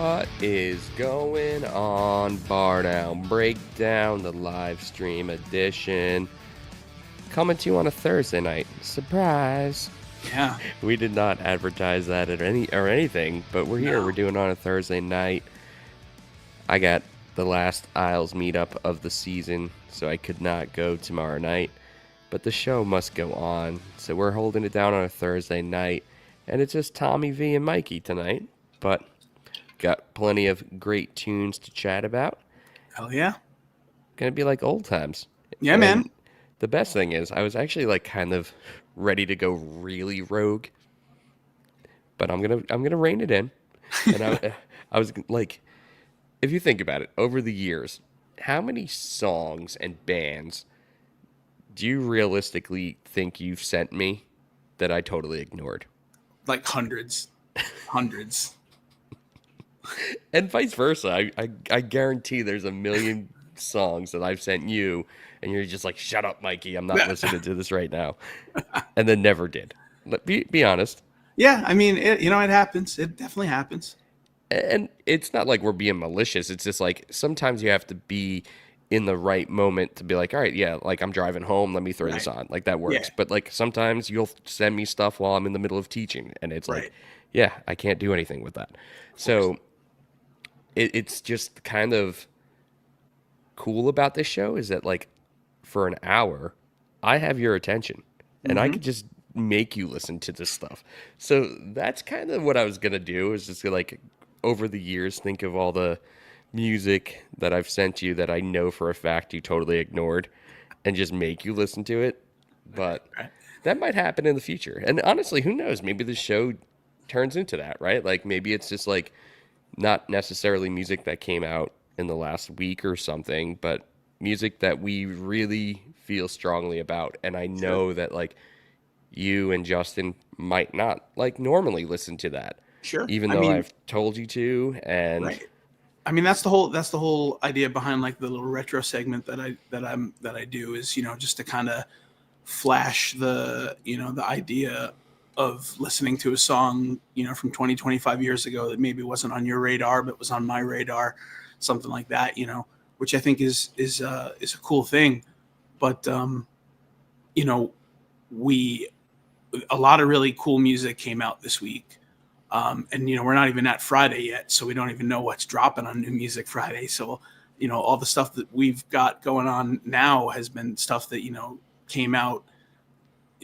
What is going on, Bar Down Breakdown, the live stream edition, coming to you on a Thursday night. Surprise! Yeah. We did not advertise that at anything, but we're here. No. We're doing it on a Thursday night. I got the last Isles meetup of the season, so I could not go tomorrow night. But the show must go on, so we're holding it down on a Thursday night, and it's just Tommy V and Mikey tonight. But got plenty of great tunes to chat about. Hell yeah. Gonna be like old times. Yeah, And man. the best thing is, I was actually like kind of ready to go really rogue, but I'm gonna rein it in. And I was like, if you think about it, over the years, how many songs and bands do you realistically think you've sent me that I totally ignored? Like hundreds. Hundreds. And vice versa. I guarantee there's a million songs that I've sent you, and you're just like, shut up, Mikey. I'm not listening to this right now. And then never did. Be honest. Yeah, I mean, it happens. It definitely happens. And it's not like we're being malicious. It's just like sometimes you have to be in the right moment to be like, all right, yeah, like I'm driving home, let me throw this Right. on. Like that works. Yeah. But like sometimes you'll send me stuff while I'm in the middle of teaching, and it's Right. like, yeah, I can't do anything with that. So it's just kind of cool about this show is that like for an hour, I have your attention, and I Mm-hmm. could just make you listen to this stuff. So that's kind of what I was gonna do is just like over the years think of all the music that I've sent you that I know for a fact you totally ignored, and just make you listen to it. But Right. that might happen in the future. And honestly, who knows? Maybe the show turns into that, right? Like maybe it's just like not necessarily music that came out in the last week or something, but music that we really feel strongly about. And I Sure. know that like you and Justin might not like normally listen to that, Sure. even I though mean, I've told you to. And right. I mean, that's the whole idea behind like the little retro segment that I do is, just to kind of flash the idea of listening to a song, from 20, 25 years ago that maybe wasn't on your radar but was on my radar, something like that, which I think is a cool thing. But you know, we a lot of really cool music came out this week. And we're not even at Friday yet, so we don't even know what's dropping on New Music Friday. So, all the stuff that we've got going on now has been stuff that came out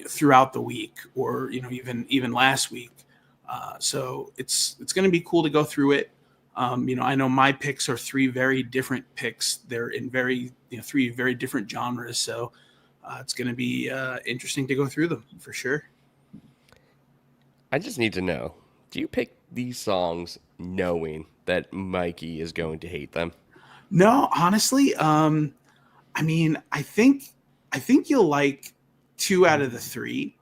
throughout the week, or even last week. So it's going to be cool to go through it. I know my picks are three very different picks. They're in three very different genres. So it's going to be interesting to go through them for sure. I just need to know, do you pick these songs knowing that Mikey is going to hate them? No, honestly, I mean, I think you'll like two out of the three.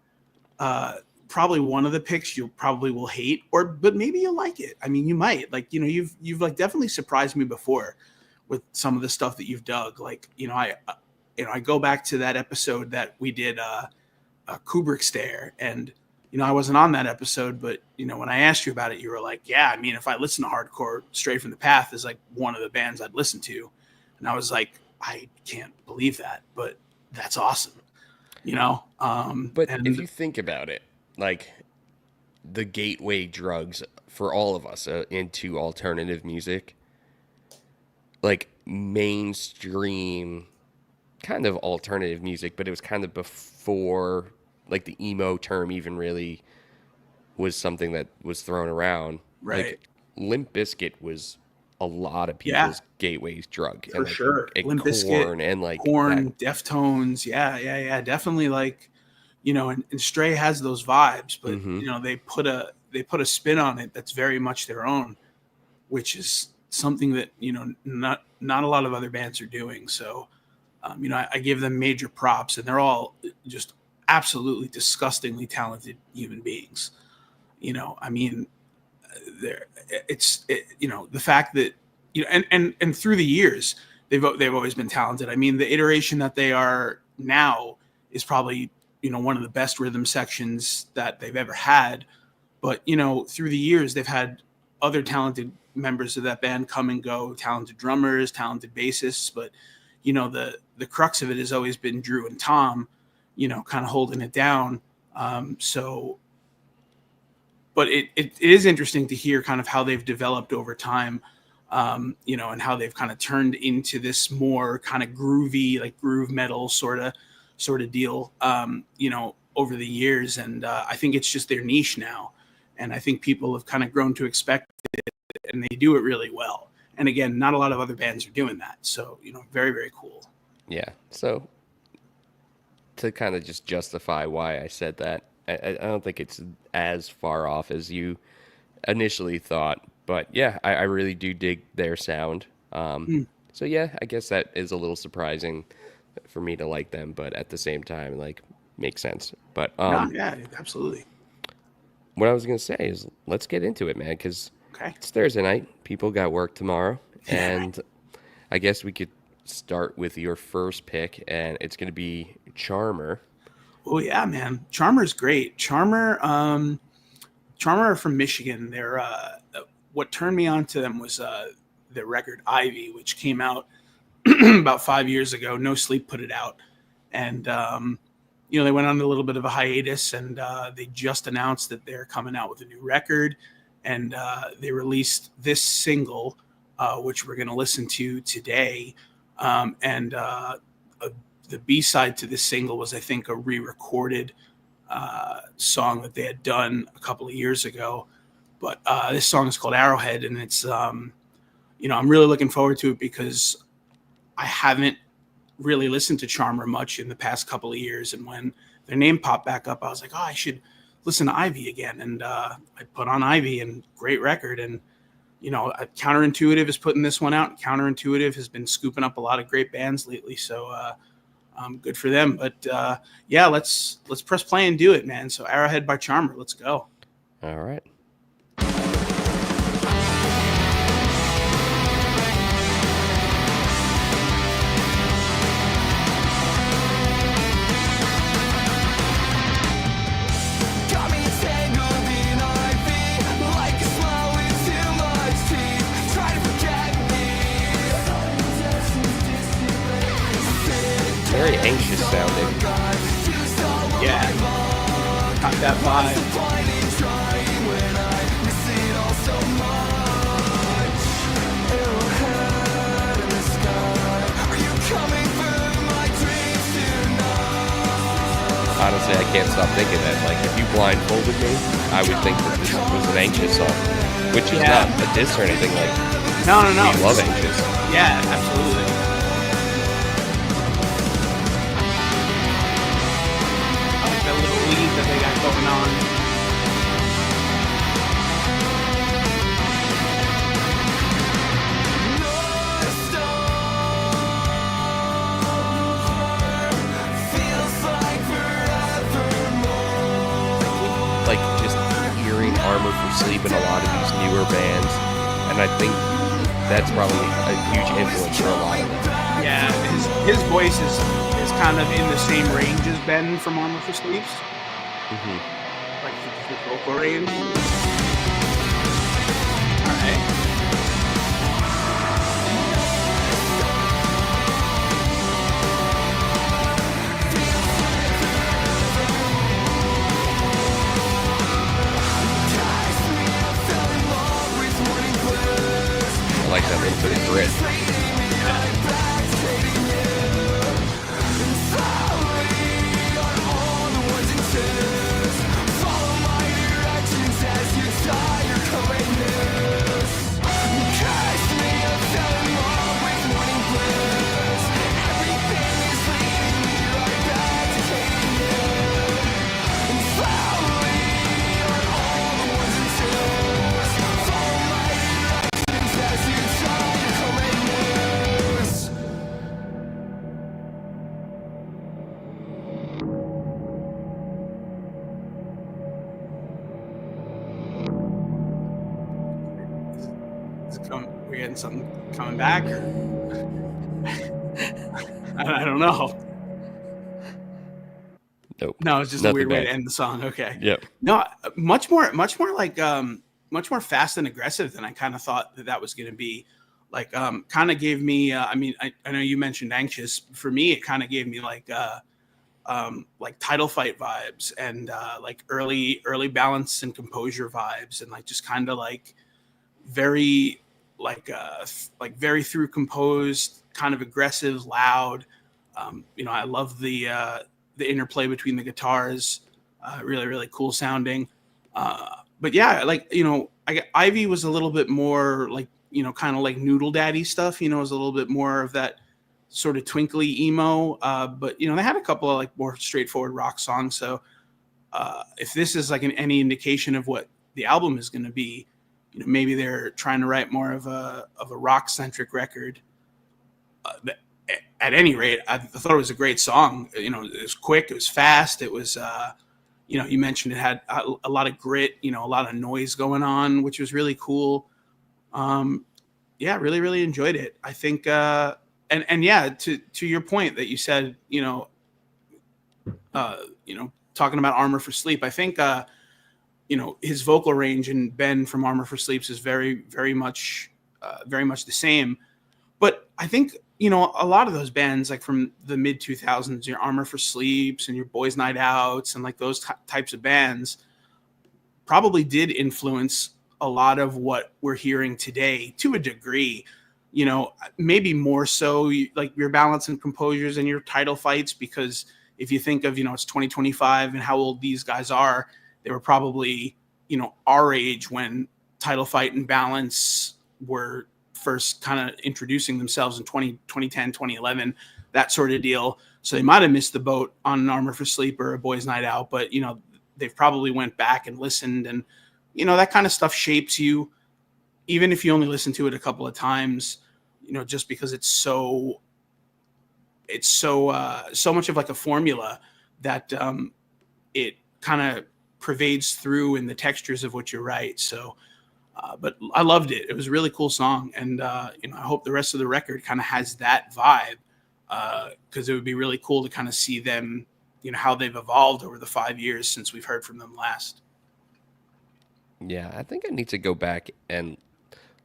Probably one of the picks you'll probably will hate, but maybe you'll like it. I mean, you might like you've like definitely surprised me before with some of the stuff that you've dug. Like I go back to that episode that we did Kubrick Stare, and I wasn't on that episode, but when I asked you about it, you were like, yeah, I mean, if I listen to hardcore, Straight from the Path is like one of the bands I'd listen to, and I was like, I can't believe that, but that's awesome, But if and you think about it, like the gateway drugs for all of us into alternative music, like mainstream kind of alternative music, but it was kind of before like the emo term even really was something that was thrown around. right, Like Limp Bizkit was a lot of yeah, people's gateway drug, and for like sure. and Limp Bizkit, corn and like that. Corn, Deftones, yeah, yeah, yeah, definitely. Like, and Stray has those vibes, but Mm-hmm. they put a spin on it that's very much their own, which is something that not a lot of other bands are doing. So, I give them major props, and they're all just absolutely disgustingly talented human beings. I mean, there the fact that and through the years they've always been talented. I mean, the iteration that they are now is probably one of the best rhythm sections that they've ever had. But through the years they've had other talented members of that band come and go, talented drummers, talented bassists, but the crux of it has always been Drew and Tom, kind of holding it down. But it is interesting to hear kind of how they've developed over time, and how they've kind of turned into this more kind of groovy, like groove metal sort of deal, over the years. And I think it's just their niche now. And I think people have kind of grown to expect it, and they do it really well. And again, not a lot of other bands are doing that. So, very, very cool. Yeah. So to kind of just justify why I said that, I don't think it's as far off as you initially thought. But yeah, I really do dig their sound. Mm. So yeah, I guess that is a little surprising for me to like them, but at the same time, like, makes sense. But No, yeah, absolutely. what I was gonna say is let's get into it, man, because Okay. it's Thursday night. People got work tomorrow, and I guess we could start with your first pick, and it's gonna be Charmer. Oh yeah, man. Charmer's great. Charmer are from Michigan. They're what turned me on to them was their record Ivy, which came out about 5 years ago. No Sleep put it out, and they went on a little bit of a hiatus, and they just announced that they're coming out with a new record, and they released this single, which we're going to listen to today, and the B-side to this single was, I think, a re-recorded song that they had done a couple of years ago. But this song is called Arrowhead, and it's, I'm really looking forward to it because I haven't really listened to Charmer much in the past couple of years. And when their name popped back up, I was like, oh, I should listen to Ivy again. And I put on Ivy, and great record. And, Counterintuitive is putting this one out. Counterintuitive has been scooping up a lot of great bands lately. So, good for them. But yeah, let's press play and do it, man. So Arrowhead by Charmer. Let's go. All right. Very anxious sounding. Yeah, got that vibe. Honestly, I can't stop thinking that. Like, if you blindfolded me, I would think that this was an anxious song, which is not a diss or anything. Like, No. we love anxious. Yeah, absolutely. I like that little lead that they got going on. Like, just hearing Armor for Sleep in a lot of these newer bands, and I think that's probably a huge influence for a lot of them. Yeah, his voice is kind of in the same range as Ben from Armor for Sleeps, Hmm. like the vocal range. All right. I like that little bit of grit. We're getting something coming back, or I don't know. Nope. No, it's just Nothing a weird way bad. to end the song. Okay. Yep. No, much more like much more fast and aggressive than I kind of thought that was going to be. Like, kind of gave me. I mean, I know you mentioned Anxious. For me, it kind of gave me like Title Fight vibes, and like early Balance and Composure vibes, and like just kind of like very like very through composed, kind of aggressive, loud. I love the interplay between the guitars. Really cool sounding. But yeah, like Ivy was a little bit more like kind of like Noodle Daddy stuff. It was a little bit more of that sort of twinkly emo. But they had a couple of like more straightforward rock songs. So if this is like any indication of what the album is going to be, maybe they're trying to write more of a rock centric record. At any rate, I thought it was a great song. It was quick, it was fast, it was you mentioned it had a lot of grit, a lot of noise going on, which was really cool. Yeah, really enjoyed it. I think and yeah, to your point that you said, talking about Armor for Sleep, I think his vocal range and Ben from Armor for Sleeps is very much the same. But I think a lot of those bands like from the mid 2000s, your Armor for Sleeps and your Boys Night Outs and like those types of bands probably did influence a lot of what we're hearing today to a degree. Maybe more so like your Balance and Composures and your Title Fights, because if you think of it's 2025 and how old these guys are, they were probably our age when Title Fight and Balance were first kind of introducing themselves in 2010, 2011, that sort of deal. So they might have missed the boat on an Armor for Sleep or a Boys Night Out, but they've probably went back and listened, and that kind of stuff shapes you, even if you only listen to it a couple of times, just because it's so much of like a formula that it kind of pervades through in the textures of what you write. So but I loved it. It was a really cool song, and I hope the rest of the record kind of has that vibe, because it would be really cool to kind of see them, how they've evolved over the 5 years since we've heard from them last. Yeah, I think I need to go back and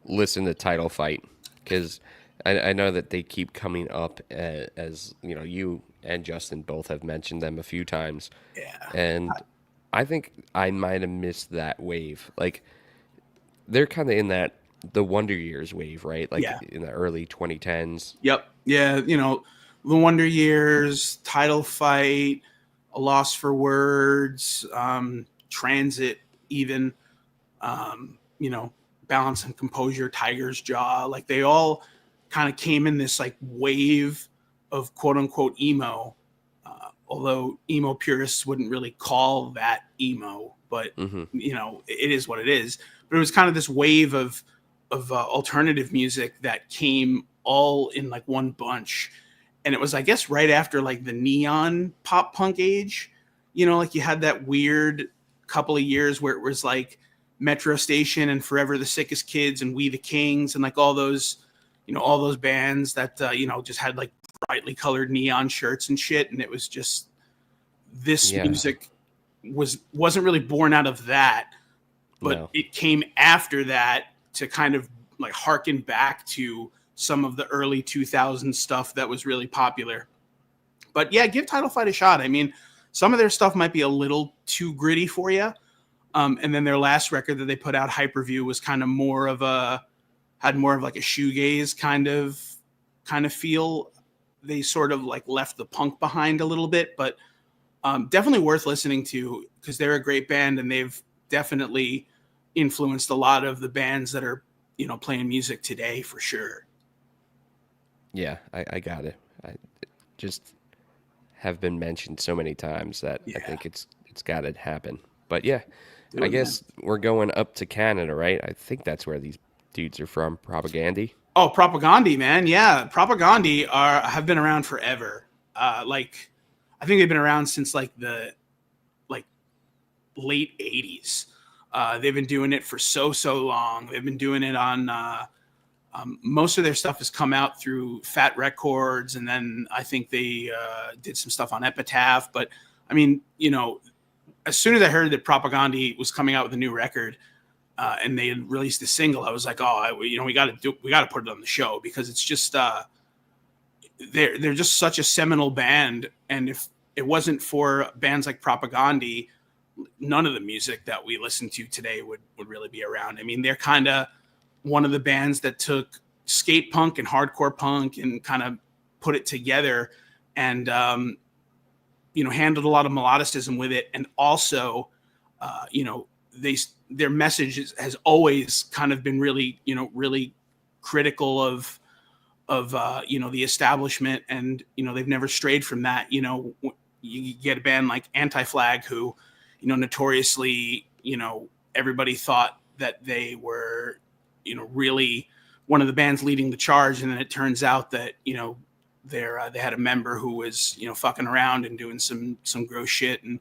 listen to Title Fight, because I know that they keep coming up as you and Justin both have mentioned them a few times, Yeah. and I think I might have missed that wave. Like they're kind of in the Wonder Years wave, right? Like Yeah. in the early 2010s. Yep. Yeah. The Wonder Years, Title Fight, A Loss for Words, Transit, even, Balance and Composure, Tiger's Jaw. Like they all kind of came in this like wave of quote unquote emo. Although emo purists wouldn't really call that emo, but Hmm. it is what it is. But it was kind of this wave of alternative music that came all in like one bunch, and it was, I guess, right after like the neon pop punk age. Like you had that weird couple of years where it was like Metro Station and Forever the Sickest Kids and We the Kings and like all those bands that just had like brightly colored neon shirts and shit, and it was just this Yeah. music wasn't really born out of that, but No. it came after that to kind of like harken back to some of the early 2000s stuff that was really popular. But yeah, give Title Fight a shot. I mean, some of their stuff might be a little too gritty for you. And then their last record that they put out, Hyperview, was kind of had more of like a shoegaze kind of feel. They sort of like left the punk behind a little bit, but definitely worth listening to, because they're a great band and they've definitely influenced a lot of the bands that are playing music today, for sure. Yeah, I got it. I just have been mentioned so many times that I Yeah. think it's got to happen. But yeah, Do I it, guess we're going up to Canada, right? I think that's where these dudes are from, Propagandy. Oh, Propagandhi, man. Yeah. Propagandhi have been around forever. Like I think they've been around since like the like late 80s. They've been doing it for so long. They've been doing it on most of their stuff has come out through Fat Records, and then I think they did some stuff on Epitaph. But I mean, as soon as I heard that Propagandhi was coming out with a new record, and they had released a single, I was like, oh, we got to put it on the show, because it's just they're just such a seminal band, and if it wasn't for bands like Propagandhi, none of the music that we listen to today would really be around. I mean, they're kind of one of the bands that took skate punk and hardcore punk and kind of put it together, and handled a lot of melodicism with it, and also their message has always kind of been really critical of the establishment, and they've never strayed from that. You get a band like Anti-Flag, who notoriously everybody thought that they were really one of the bands leading the charge, and then it turns out that they had a member who was fucking around and doing some gross shit. And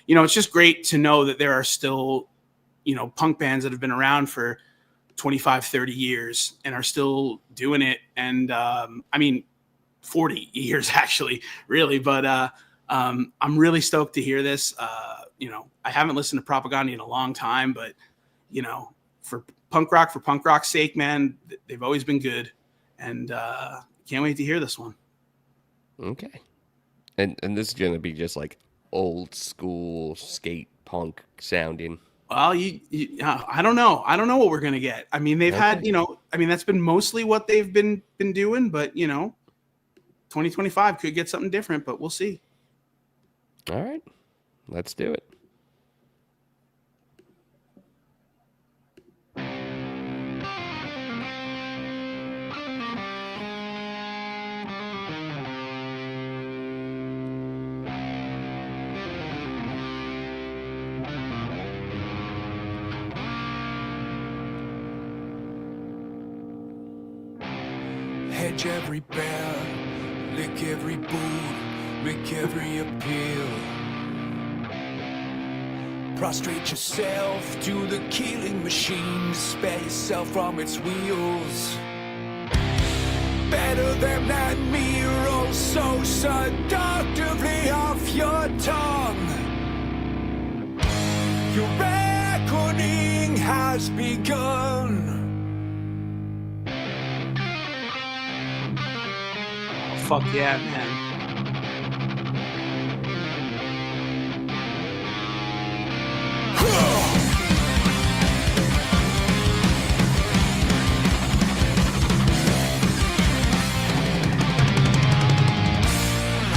it's just great to know that there are still punk bands that have been around for 25, 30 years and are still doing it. And 40 years actually, really. But I'm really stoked to hear this. I haven't listened to Propagandhi in a long time, but for punk rock's sake, man, they've always been good, and can't wait to hear this one. Okay. And this is going to be just like old school skate punk sounding. Well, I don't know. I don't know what we're going to get. I mean, they've had, that's been mostly what they've been doing, but 2025 could get something different, but we'll see. All right. Let's do it. Hedge every bear, lick every boot, lick every appeal. Prostrate yourself to the killing machine, spare yourself from its wheels. Better them than me, roll so seductively off your tongue. Your reckoning has begun. Fuck yeah, man.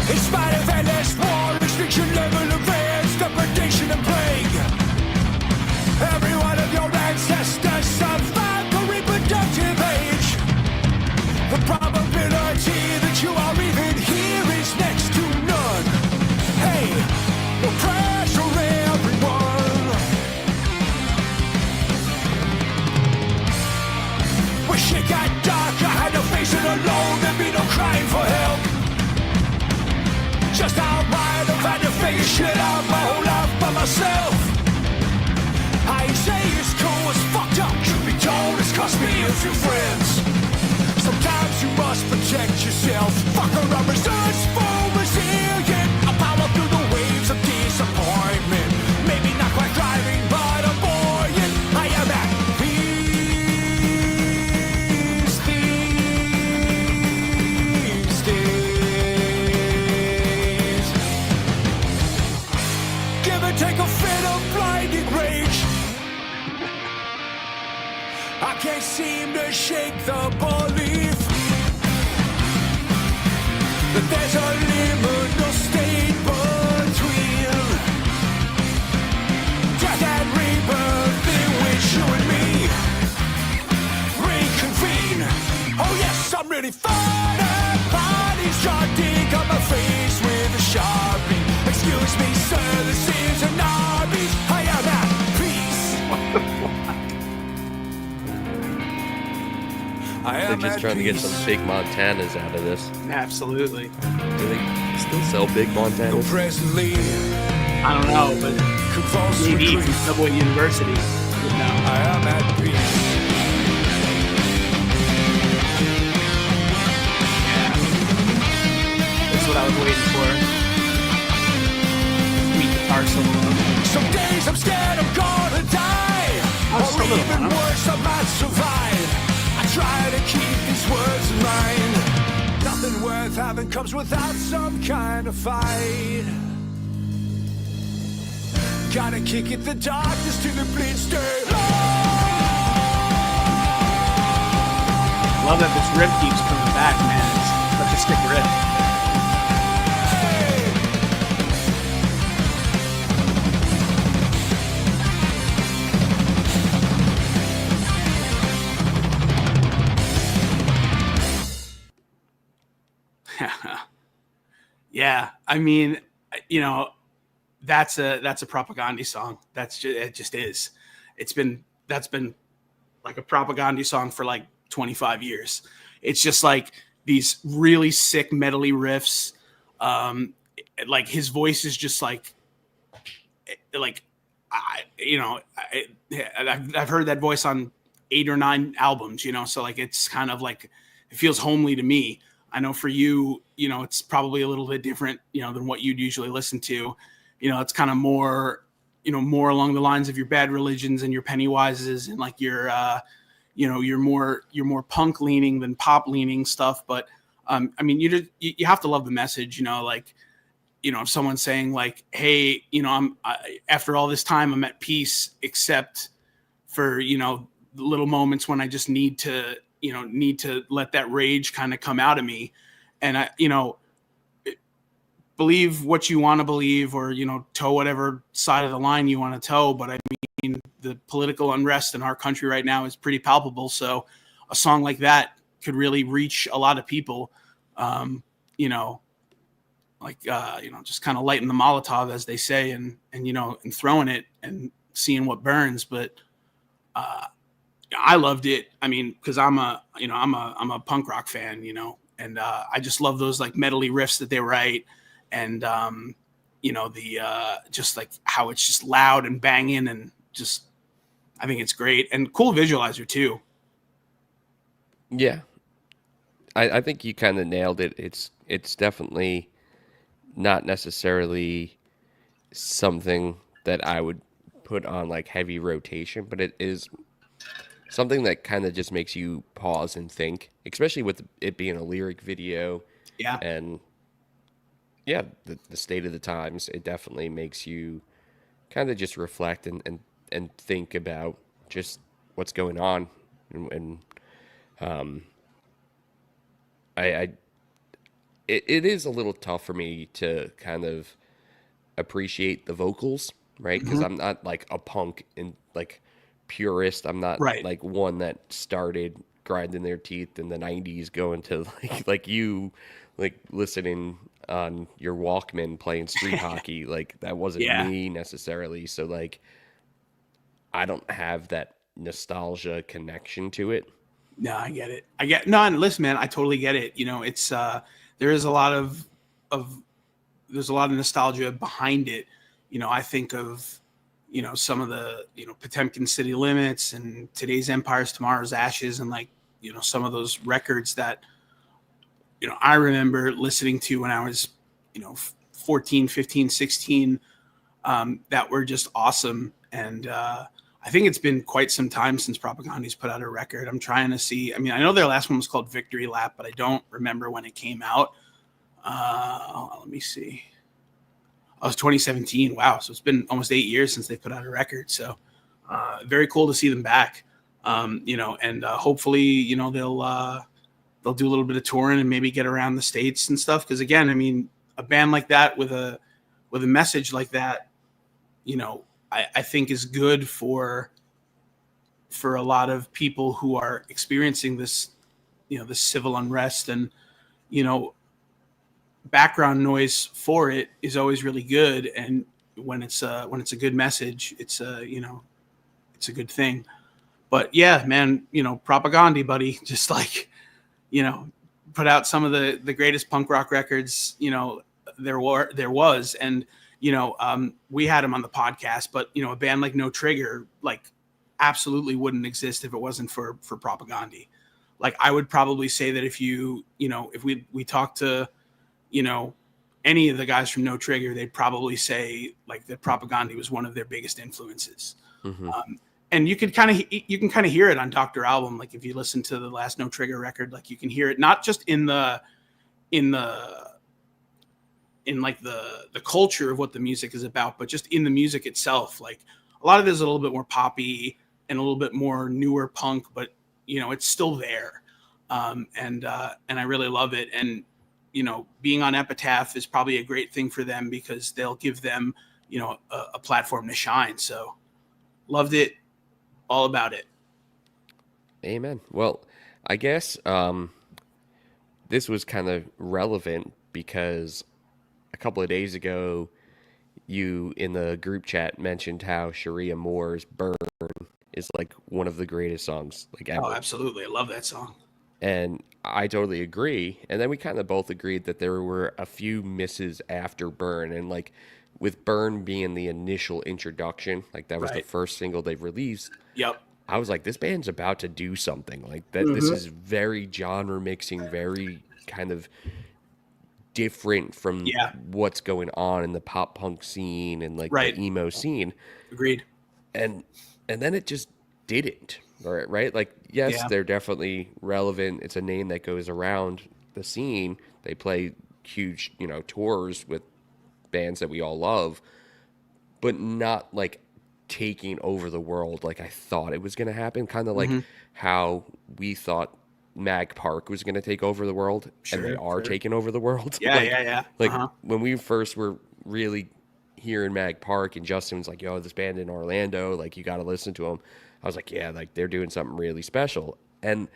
In spite of endless war, restriction, level of advance, degradation and plague, every one of your ancestors survived the reproductive age. The probability that you are even here is next to none. Hey, no pressure, everyone. Wish it got darker, had to face it alone, there'd be no crying for help. Just how wide I've had to figure shit out my whole life by myself. I ain't say it's cool, it's fucked up, truth be told, it's cost me a few friends. Sometimes you must protect yourself. Fuck around, resourceful, resilient. I power through the waves of disappointment. Maybe not quite thriving, but I'm buoyant. I am at peace these days. Give and take a fit of blinding rage. I can't seem to shake the belief that there's a liminal state between death and rebirth in which you and me reconvene. Oh yes, I'm really fine at parties, trying to dig up my face with a Sharpie. Excuse me, sir, this is an Arby's. I am at peace. They're just trying to get some big Montanas out of this. Absolutely. Do they still sell big Montanas? Presently, I don't know, but maybe from Subway University. I am at peace. Yeah. That's what I was waiting for. Sweet guitar solo. Some days I'm scared I'm gonna die. Oh, so little Even one. worse, I might survive. I try to keep these words in mind. Nothing worth having comes without some kind of fight. Gotta kick it the darkness till the bleed stay low. Love that this riff keeps coming back, man. It's such a sick riff. Yeah, I mean, you know, that's a Propaganda song. It just is. That's been like a Propaganda song for like 25 years. It's just like these really sick metally riffs. Like his voice is just like I've heard that voice on 8 or 9 albums, you know, so like it's kind of like it feels homely to me. I know for you, you know, it's probably a little bit different, you know, than what you'd usually listen to. You know, it's kind of more, you know, more along the lines of your Bad Religions and your Pennywises and like your you know, you're more punk leaning than pop leaning stuff. But I mean, you have to love the message, you know, like, you know, if someone's saying like, hey, you know, after all this time, I'm at peace, except for, you know, the little moments when I just need to let that rage kind of come out of me. And I, you know, believe what you want to believe, or, you know, toe whatever side of the line you want to toe. But I mean, the political unrest in our country right now is pretty palpable. So a song like that could really reach a lot of people, you know, like, you know, just kind of lighting the Molotov, as they say, and, you know, and throwing it and seeing what burns. But I loved it. I mean, cause I'm a punk rock fan, you know, and I just love those like metally riffs that they write. And, you know, the just like how it's just loud and banging, and just, I think it's great and cool visualizer too. Yeah, I think you kind of nailed it. It's definitely not necessarily something that I would put on like heavy rotation, but it is something that kind of just makes you pause and think, especially with it being a lyric video. Yeah. And yeah, the state of the times, it definitely makes you kind of just reflect and think about just what's going on. And it is a little tough for me to kind of appreciate the vocals, right? Because I'm not like a punk and like purist. I'm not Right. like one that started grinding their teeth in the 90s, going to like you, like listening on your Walkman playing street hockey. Like that wasn't Yeah. me necessarily. So like I don't have that nostalgia connection to it. No, I get it. And listen, man, I totally get it. You know, it's there is a lot of there's a lot of nostalgia behind it. You know, I think of, you know, some of the, you know, Potemkin City Limits and Today's Empires, Tomorrow's Ashes, and like, you know, some of those records that, you know, I remember listening to when I was, you know, 14, 15, 16, that were just awesome. And I think it's been quite some time since Propaganda's put out a record. I'm trying to see. I mean, I know their last one was called Victory Lap, but I don't remember when it came out. Let me see. Oh, it was 2017. Wow. So it's been almost 8 years since they put out a record. So very cool to see them back. You know, and hopefully, you know, they'll do a little bit of touring and maybe get around the States and stuff. Cause again, I mean, a band like that with a message like that, you know, I think is good for a lot of people who are experiencing this, you know, this civil unrest. And, you know, background noise for it is always really good. And when it's a good message, it's you know, it's a good thing. But yeah, man, you know, Propaganda, buddy, just like, you know, put out some of the greatest punk rock records, you know, there was. And, you know, we had him on the podcast, but, you know, a band like No Trigger, like, absolutely wouldn't exist if it wasn't for Propaganda. Like, I would probably say that if you know, if we talked to, you know, any of the guys from No Trigger, they'd probably say like that Propaganda was one of their biggest influences. Mm-hmm. and you can kind of hear it on Dr. Album. Like if you listen to the last No Trigger record, like you can hear it not just in like the culture of what the music is about, but just in the music itself. Like a lot of it is a little bit more poppy and a little bit more newer punk, but you know, it's still there. And I really love it. And, you know, being on Epitaph is probably a great thing for them because they'll give them, you know, a platform to shine. So loved it, all about it. Amen. Well, I guess this was kind of relevant because a couple of days ago, you in the group chat mentioned how Sharia Moore's Burn is like one of the greatest songs like ever. Oh, absolutely. I love that song. And I totally agree. And then we kind of both agreed that there were a few misses after Burn. And like with Burn being the initial introduction, like that was the Right. first single they've released. Yep. I was like, this band's about to do something. Like that this is very genre mixing, very kind of different from Yeah. what's going on in the pop punk scene and like Right. the emo scene. Agreed. And then it just didn't. Right? Like, yes, Yeah. they're definitely relevant. It's a name that goes around the scene. They play huge, you know, tours with bands that we all love, but not like taking over the world like I thought it was going to happen. Kind of like how we thought Mag Park was going to take over the world, and they Sure, are sure. taking over the world. Yeah, Like- yeah. Like Uh-huh. when we first were really here in Mag Park, and Justin was like, "Yo, this band in Orlando, like you got to listen to them." I was like, "Yeah, like they're doing something really special." And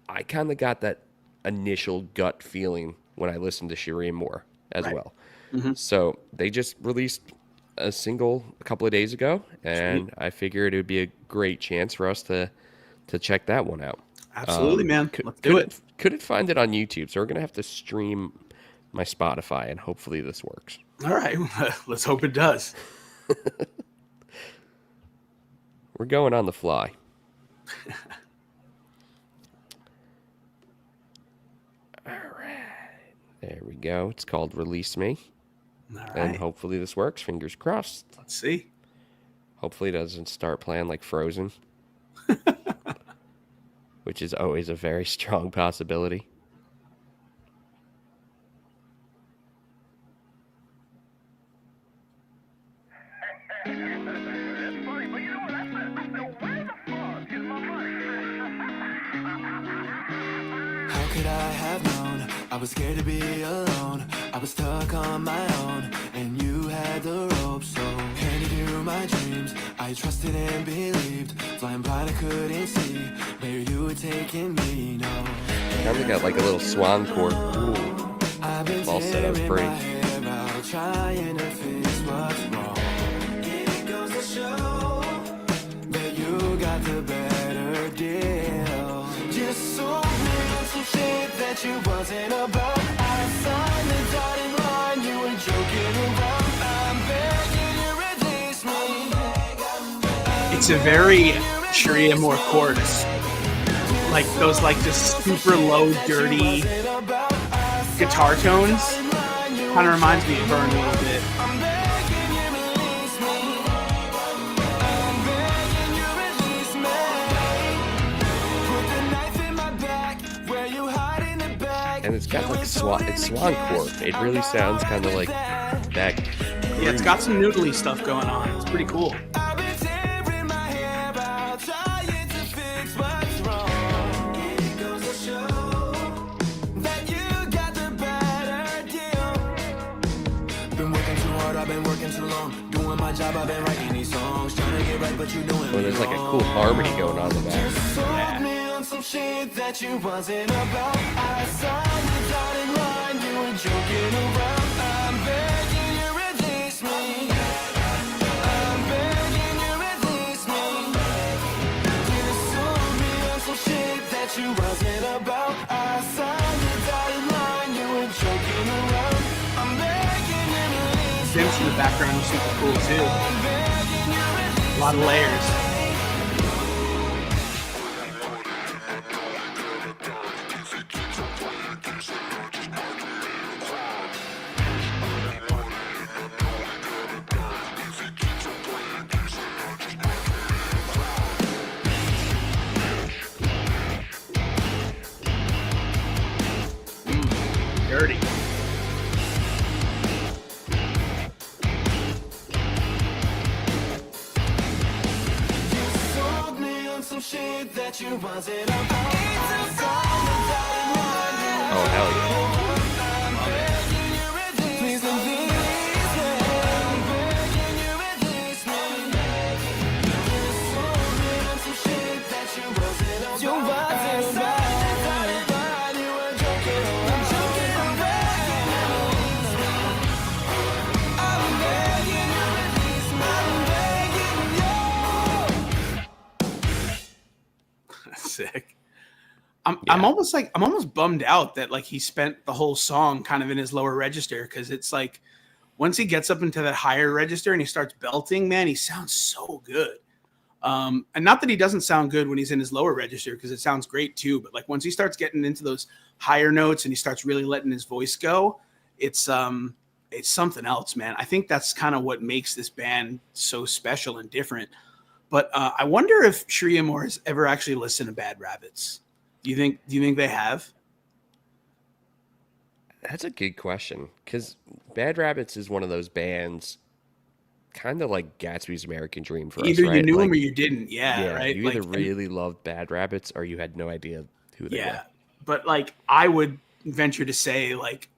I kind of got that initial gut feeling when I listened to Sharia Moore as Right. well. So they just released a single a couple of days ago, and I figured it would be a great chance for us to check that one out. Absolutely, man. Let's do it. Couldn't find it on YouTube, so we're gonna have to stream my Spotify, and hopefully this works. All right. Let's hope it does. We're going on the fly. All right, there we go. It's called "Release Me," All and right. hopefully this works. Fingers crossed. Let's see. Hopefully it doesn't start playing like Frozen, which is always a very strong possibility. How could I have known? I was scared to be alone. I was stuck on my own, and you had the rope. So handed you my dreams. I trusted and believed. Flying blind, I couldn't see where you were taking me. No, Kind of got like a little swan chord. Ooh. I've been Ball set up tearing pretty. my hair out, trying to fix what's wrong. It goes to show that you got the better deal. Just sold me on some shit that you wasn't about. I signed the dotted line, you were joking around. I'm begging you, release me. It's a very Sharia Moore chorus. Like those like just super low, dirty guitar tones. Kind of reminds me of Burn a little bit. I'm begging you, release me. I'm begging you, release me. Put the knife in my back, where you hide in the back. And it's got like it's swan chord. It really sounds kind of like that. Yeah, it's got some noodly stuff going on. It's pretty cool. I've been tearing my hair out, trying to fix what's wrong. It goes to show that you got the better deal. Been working too hard, I've been working too long. Doing my job, I've been writing these songs. Trying to get right, but you doing Well, there's like a cool harmony going on in the back. Sold me on some shit that you wasn't about. I signed the dotted line, you were joking around. I'm begging you, release me. I'm begging you, release me. You sold me on some shit that you wasn't about. I signed the dotted line, you were joking around. I'm begging you, release me. Synths in the background are super cool too. I'm begging you, release A lot of layers. Oh hell yeah! Sick. I'm almost bummed out that like he spent the whole song kind of in his lower register, because it's like once he gets up into that higher register and he starts belting, man, he sounds so good. And not that he doesn't sound good when he's in his lower register, because it sounds great too. But like once he starts getting into those higher notes and he starts really letting his voice go, it's something else, man. I think that's kind of what makes this band so special and different. But I wonder if Shreya Moore has ever actually listened to Bad Rabbits. Do you think they have? That's a good question, because Bad Rabbits is one of those bands, kind of like Gatsby's American Dream for us, Either you right? knew Like, him or you didn't. Yeah, yeah, right. you Like, either really loved Bad Rabbits or you had no idea who they yeah, were. but like I would venture to say, like,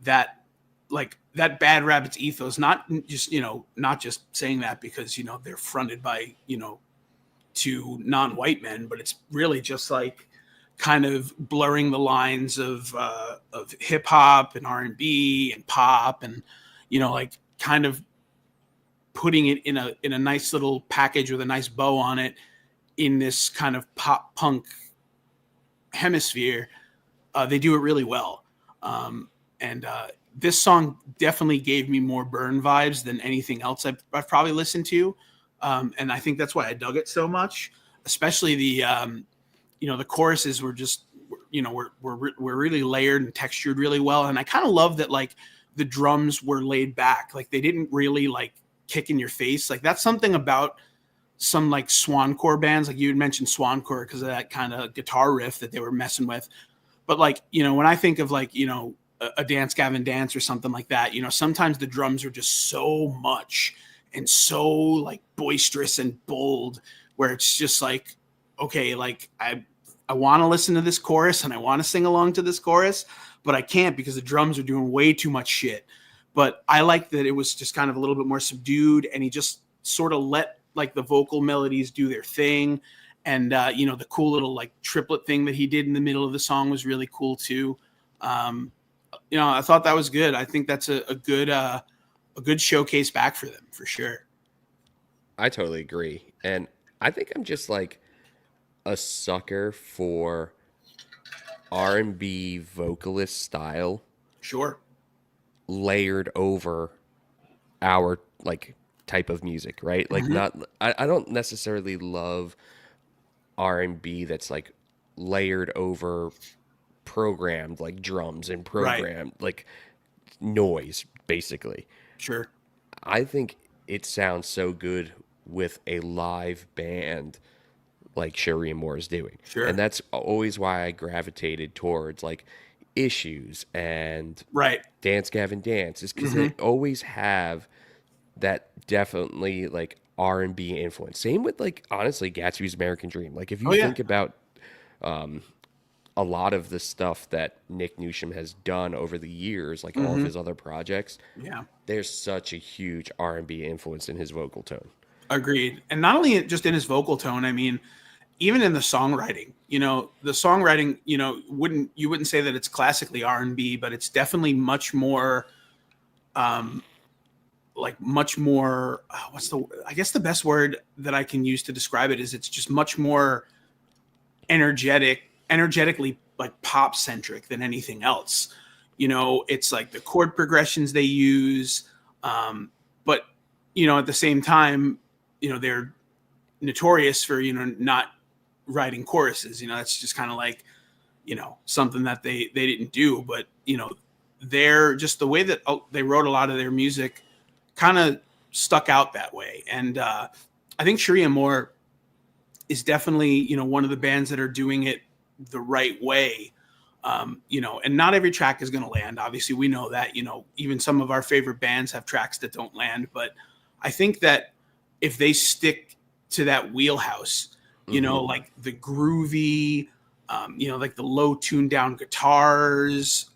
that like that Bad Rabbits ethos, not just saying that because they're fronted by two non-white men, but it's really just like kind of blurring the lines of hip hop and R&B and pop, and like kind of putting it in a nice little package with a nice bow on it in this kind of pop punk hemisphere. They do it really well. And this song definitely gave me more Burn vibes than anything else I've probably listened to. And I think that's why I dug it so much, especially the choruses were just, were really layered and textured really well. And I kind of love that, like, the drums were laid back. Like, they didn't really like kick in your face. Like, that's something about some like swancore bands. Like you had mentioned swancore because of that kind of guitar riff that they were messing with. But like, when I think of like, a Dance Gavin Dance or something like that, sometimes the drums are just so much and so like boisterous and bold, where it's just like, okay, like I want to listen to this chorus and I want to sing along to this chorus, but I can't because the drums are doing way too much shit. But I like that it was just kind of a little bit more subdued, and he just sort of let like the vocal melodies do their thing. And, the cool little like triplet thing that he did in the middle of the song was really cool too. I thought that was good. I think that's a good showcase back for them for sure. I totally agree. And I think I'm just like a sucker for R&B vocalist style Sure. layered over our like type of music, right? Like, Mm-hmm. not I don't necessarily love R&B that's like layered over programmed like drums and Right. programmed like noise basically. Sure. I think it sounds so good with a live band like Shreya Moore is doing. Sure. And that's always why I gravitated towards like Issues and Right. Dance Gavin Dance, is because they always have that definitely like R&B influence. Same with like honestly Gatsby's American Dream. Like if you think about a lot of the stuff that Nick Newsham has done over the years, like all of his other projects, Yeah. there's such a huge R&B influence in his vocal tone. Agreed. And not only just in his vocal tone, I mean, even in the songwriting, the songwriting, you wouldn't say that it's classically R&B, but it's definitely much more, I guess the best word that I can use to describe it is it's just much more energetically like pop centric than anything else. It's like the chord progressions they use. But, at the same time, they're notorious for, not writing choruses. That's just kind of like, something that they didn't do. But, they're just the way that they wrote a lot of their music kind of stuck out that way. And I think Shreya Moore is definitely, one of the bands that are doing it the right way. And not every track is going to land. Obviously, we know that, even some of our favorite bands have tracks that don't land. But I think that if they stick to that wheelhouse, you know, like the groovy, you know, like the low tuned down guitars,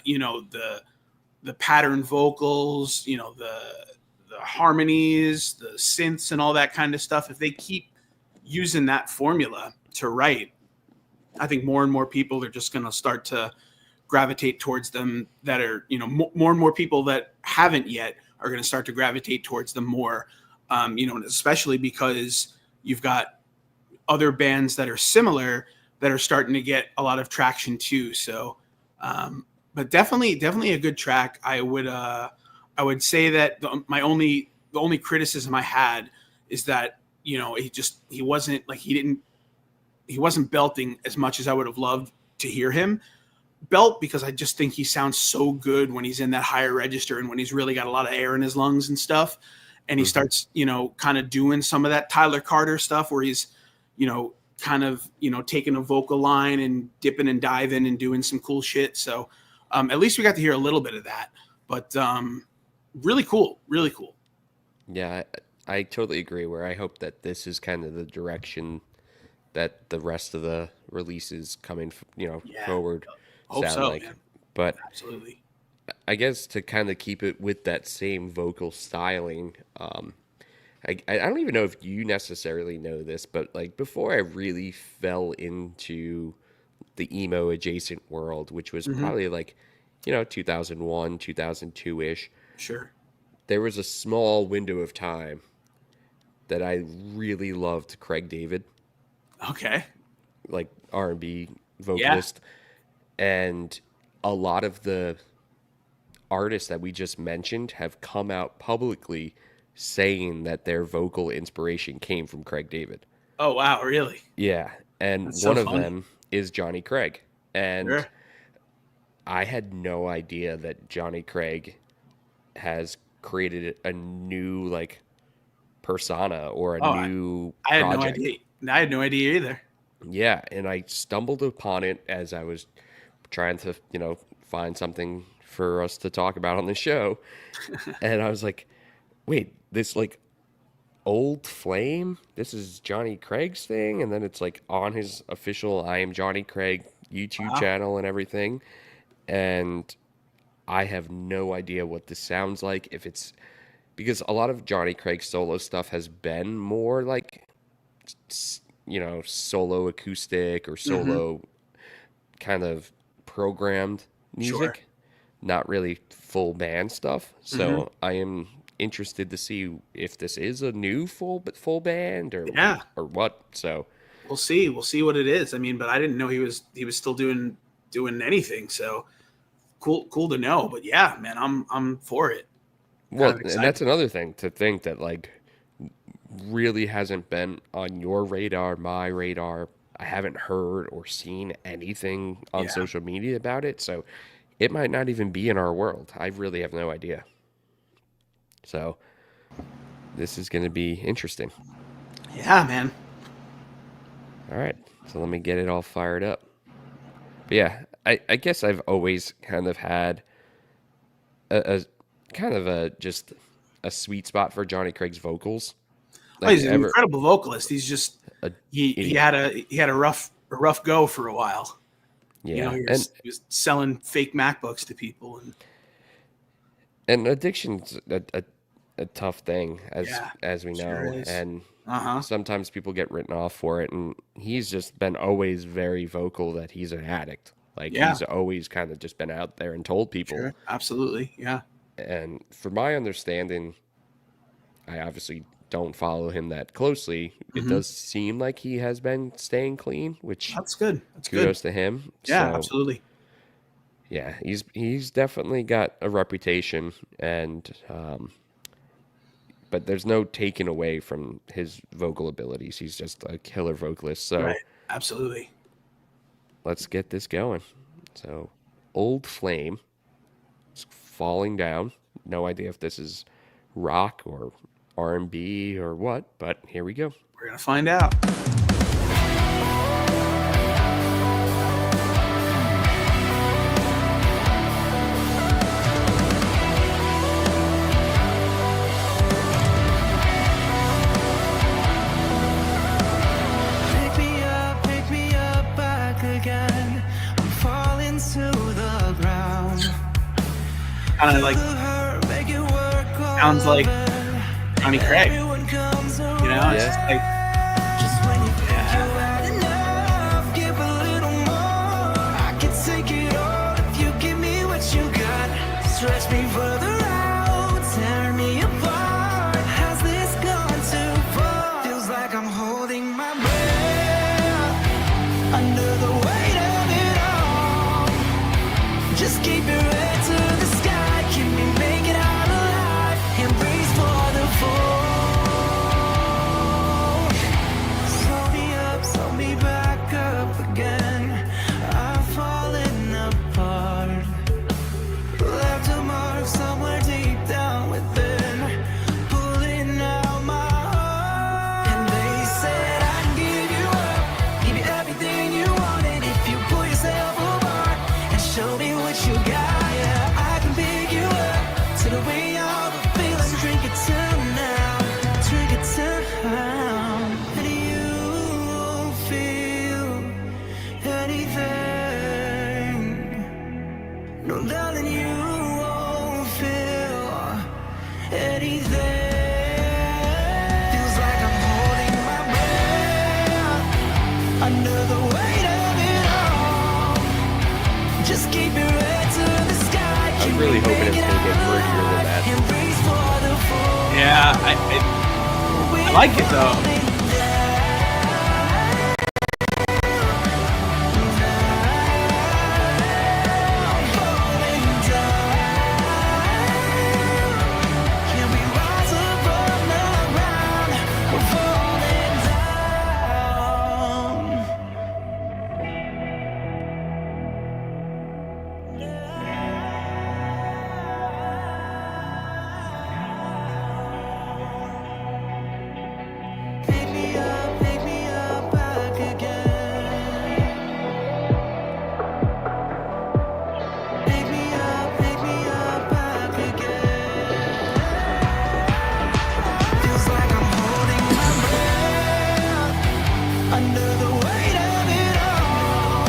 you know, the pattern vocals, you know, the harmonies, the synths, and all that kind of stuff. If they keep using that formula to write, I think more and more people are just going to start to gravitate towards them. That are, you know, more and more people that haven't yet are going to start to gravitate towards them more. You know, especially because you've got other bands that are similar that are starting to get a lot of traction too. So, but definitely a good track. I would say that the only criticism I had is that, you know, he wasn't belting as much as I would have loved to hear him belt, because I just think he sounds so good when he's in that higher register and when he's really got a lot of air in his lungs and stuff. And he starts, you know, kind of doing some of that Tyler Carter stuff where he's, you know, kind of, you know, taking a vocal line and dipping and diving and doing some cool shit. So at least we got to hear a little bit of that, but really cool. Yeah, I totally agree, where I hope that this is kind of the direction that the rest of the releases coming, you know, forward Hope sound so, like. man. But Absolutely. I guess to kind of keep it with that same vocal styling, I don't even know if you necessarily know this, but like before I really fell into the emo adjacent world, which was probably like, you know, 2001, 2002-ish, Sure. there was a small window of time that I really loved Craig David, Okay. like R&B vocalist. And a lot of the artists that we just mentioned have come out publicly saying that their vocal inspiration came from Craig David. Oh, wow. Really? Yeah. And That's so one of funny. them is Johnny Craig. And Sure. I had no idea that Johnny Craig has created a new like persona or a new I had project. no idea. I had no idea either. Yeah, and I stumbled upon it as I was trying to, you know, find something for us to talk about on the show. And I was like, wait, this like Old Flame, this is Johnny Craig's thing? And then it's like on his official I Am Johnny Craig YouTube channel and everything. And I have no idea what this sounds like. If it's because a lot of Johnny Craig's solo stuff has been more like, you know, solo acoustic or solo kind of programmed music, not really full band stuff. So I am interested to see if this is a new full band or what. So We'll see what it is. I mean, but I didn't know he was still doing anything. So cool to know. But yeah, man, I'm for it. well, and that's another thing to think that like really hasn't been on your radar, my radar. I haven't heard or seen anything on social media about it, so it might not even be in our world. I really have no idea. So this is going to be interesting. Yeah, man. All right, so let me get it all fired up. But yeah, I guess I've always kind of had a kind of a just a sweet spot for Johnny Craig's vocals. Like He's an incredible vocalist. He's just he had a rough go for a while. Yeah, You know, he was selling fake MacBooks to people, and addiction's a tough thing, as we know, sure is. and sometimes people get written off for it. And he's just been always very vocal that he's an addict. Like he's always kind of just been out there and told people. Sure, absolutely, yeah. And from my understanding, I obviously don't follow him that closely. It does seem like he has been staying clean, which That's good. kudos to him. Yeah, So, absolutely. yeah, he's definitely got a reputation, and but there's no taking away from his vocal abilities. He's just a killer vocalist. So Right, absolutely. let's get this going. So, Old Flame, it's Falling Down. No idea if this is rock or R&B or what, but here we go. We're gonna find out. kind of like sounds like Johnny Craig. You know, it's just like, stretch me further out, tear me apart. Has this gone too far? Feels like I'm holding my breath under the weight of it all. Just keep your head to the sky, keep me making out alive, and brace for the fall. Slow me back up again. I've fallen apart. Left a mark somewhere deep down within, pulling out my heart. And they said I can give you up, give you everything you wanted if you pull yourself apart and show me what you got. Yeah, I can pick you up, take away all the feelings, drink it down now, drink it down. And you won't feel anything. No, darling, you won't feel anything. Feels like I'm holding my breath under the weight of it all. Just keep your head to the sky. I was really hoping it was going to get prettier than that. And brace for the fall. yeah, I like it though. Can we rise above the ground? We're falling down. Pick me up back again. Pick me up back again. Feels like I'm holding my breath under the weight of it all.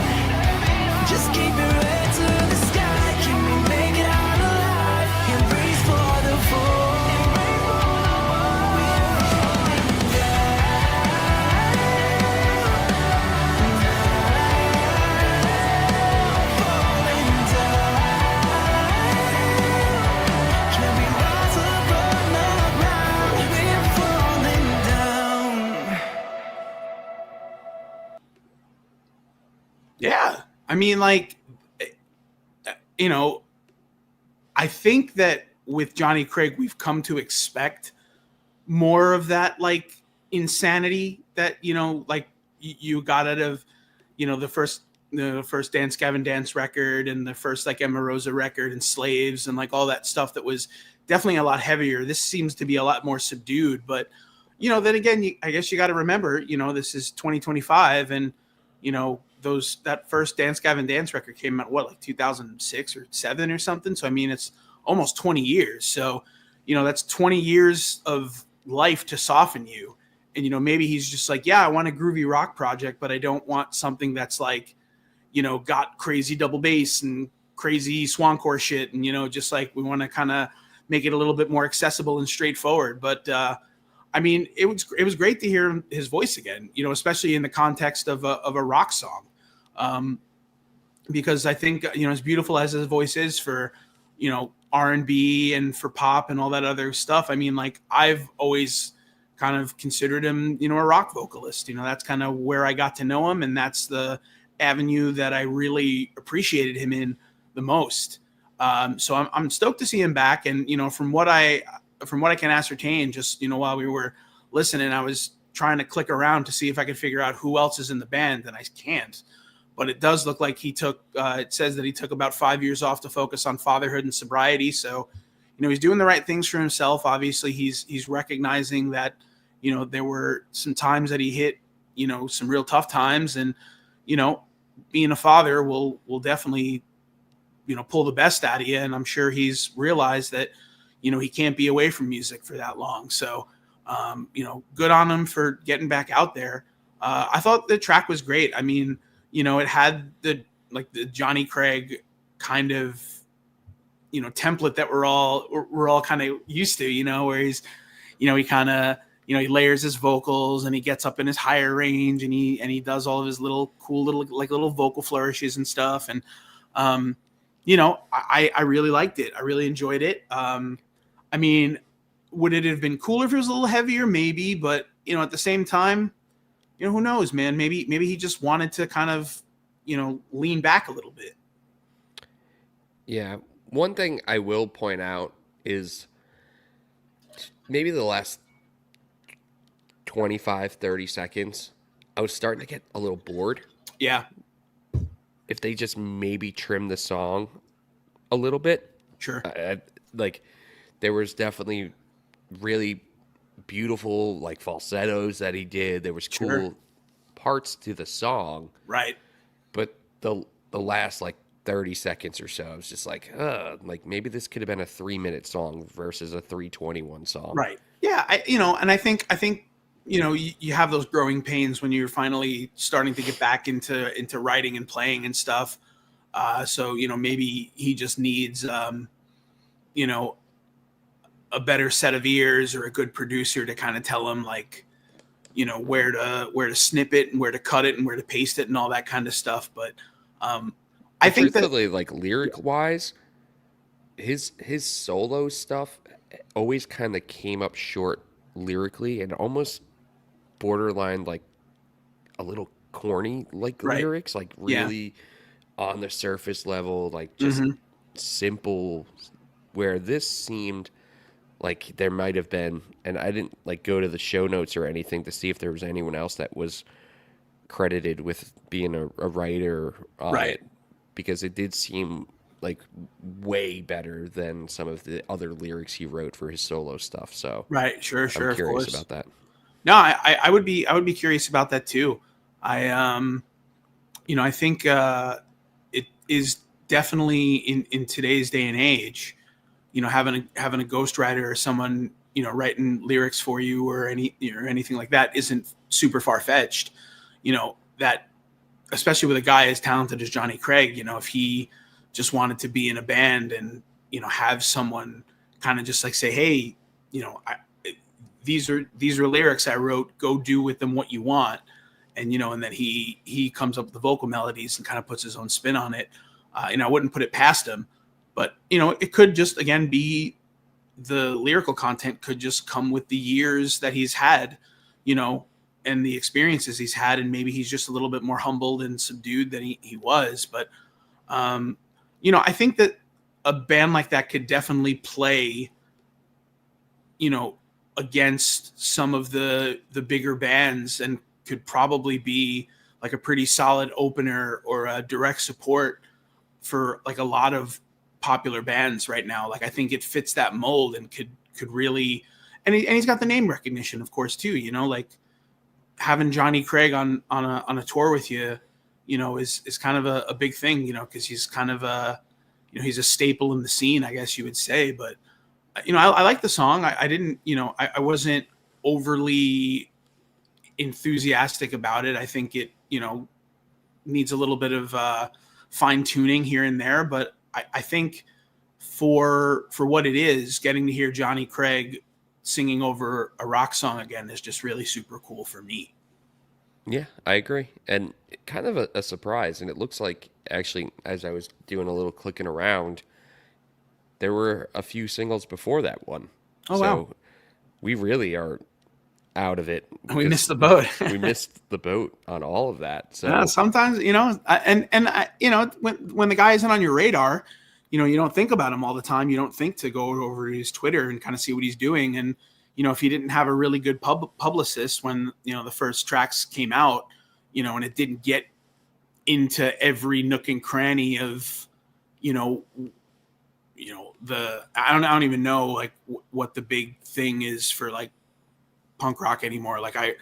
Just keep your head to the sky, keep me making out alive, and brace for the fall. Can we rise above the ground? We're falling down. Yeah, I mean, like, you know, I think that with Johnny Craig, we've come to expect more of that, like, insanity that, you know, like you got out of, you know, the first Dance Gavin Dance record and the first like Emma Rosa record and Slaves and like all that stuff that was definitely a lot heavier. This seems to be a lot more subdued, but you know, then again, I guess you got to remember, you know, this is 2025 and, you know, that first Dance Gavin Dance record came out, what, like 2006 or 7 or something. So, I mean, it's almost 20 years. So, you know, that's 20 years of life to soften you. And, you know, maybe he's just like, yeah, I want a groovy rock project, but I don't want something that's like, you know, got crazy double bass and crazy swancore shit. And, you know, just like we want to kind of make it a little bit more accessible and straightforward. But, I mean, it was great to hear his voice again, you know, especially in the context of a rock song. Because I think, you know, as beautiful as his voice is for, you know, R&B and for pop and all that other stuff, I mean, like, I've always kind of considered him, you know, a rock vocalist. You know, that's kind of where I got to know him, and that's the avenue that I really appreciated him in the most. So I'm stoked to see him back. And, you know, from what I can ascertain, just, you know, while we were listening, I was trying to click around to see if I could figure out who else is in the band, and I can't. But it does look like he took, it says that he took about 5 years off to focus on fatherhood and sobriety. So, you know, he's doing the right things for himself. Obviously, he's recognizing that, you know, there were some times that he hit, you know, some real tough times. And, you know, being a father will definitely, you know, pull the best out of you. And I'm sure he's realized that, you know, he can't be away from music for that long. So, you know, good on him for getting back out there. I thought the track was great. I mean, you know, it had the Johnny Craig kind of template that we're all kind of used to, where he's, he kind of, he layers his vocals and he gets up in his higher range and he does all of his little cool little vocal flourishes and stuff. And, I really liked it. I really enjoyed it. I mean, would it have been cooler if it was a little heavier? Maybe, but at the same time, who knows, man? Maybe he just wanted to kind of, lean back a little bit. Yeah. One thing I will point out is maybe the last 25, 30 seconds, I was starting to get a little bored. Yeah. If they just maybe trim the song a little bit. Sure. Like, there was definitely really beautiful, like, falsettos that he did. There was cool parts to the song. Right. But the last, like, 30 seconds or so, I was just like maybe this could have been a 3-minute song versus a 3:21 song. Right. Yeah. And I think, you have those growing pains when you're finally starting to get back into writing and playing and stuff. So, maybe he just needs, a better set of ears or a good producer to kind of tell him, like, where to snip it and where to cut it and where to paste it and all that kind of stuff. But, I think that, like, lyric wise, his solo stuff always kind of came up short lyrically and almost borderline, like, a little corny, like, lyrics, like, really on the surface level, like, just simple, where this seemed like there might have been, and I didn't, like, go to the show notes or anything to see if there was anyone else that was credited with being a writer on it, because it did seem like way better than some of the other lyrics he wrote for his solo stuff. So sure, I'm curious of course about that. No, I would be curious about that too. I think it is definitely in today's day and age, having a ghostwriter or someone, writing lyrics for you or anything like that isn't super far fetched. That, especially with a guy as talented as Johnny Craig, if he just wanted to be in a band and, have someone kind of just like say, hey, these are lyrics I wrote, go do with them what you want. And, and then he comes up with the vocal melodies and kind of puts his own spin on it. I wouldn't put it past him, but, it could just, again, be the lyrical content could just come with the years that he's had, and the experiences he's had. And maybe he's just a little bit more humbled and subdued than he was. But, I think that a band like that could definitely play, against some of the bigger bands and could probably be like a pretty solid opener or a direct support for like a lot of popular bands right now. Like, I think it fits that mold and could really, and he's got the name recognition, of course, too, like having Johnny Craig on a tour with you, is kind of a big thing, cause he's kind of he's a staple in the scene, I guess you would say. But, I like the song. I didn't, I wasn't overly enthusiastic about it. I think it, needs a little bit of fine tuning here and there, but I think for what it is, getting to hear Johnny Craig singing over a rock song again is just really super cool for me. Yeah, I agree. And kind of a surprise. And it looks like, actually, as I was doing a little clicking around, there were a few singles before that one. Oh, so wow. We really are out of it. We missed the boat. We missed the boat on all of that. So yeah, sometimes, when the guy isn't on your radar, you don't think about him all the time. You don't think to go over to his Twitter and kind of see what he's doing. And, if he didn't have a really good publicist when, the first tracks came out, and it didn't get into every nook and cranny of, I don't even know like what the big thing is for like punk rock anymore. Like I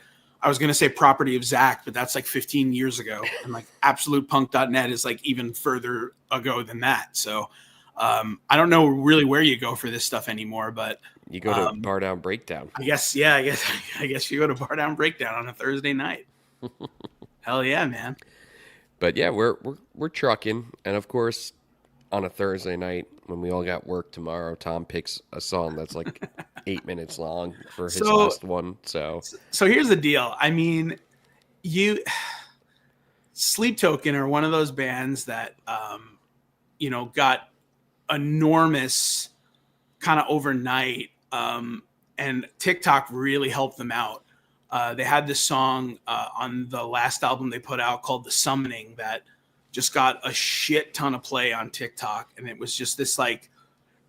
was going to say Property of Zach, but that's like 15 years ago. And like absolutepunk.net is like even further ago than that. So I don't know really where you go for this stuff anymore, but you go to Bar Down Breakdown. I guess you go to Bar Down Breakdown on a Thursday night. Hell yeah, man. But yeah, we're trucking. And of course, on a Thursday night, when we all got work tomorrow, Tom picks a song that's like 8 minutes long for his So- last one. So So here's the deal. I mean, Sleep Token are one of those bands that, got enormous kind of overnight. And TikTok really helped them out. They had this song on the last album they put out called The Summoning that just got a shit ton of play on TikTok. And it was just this like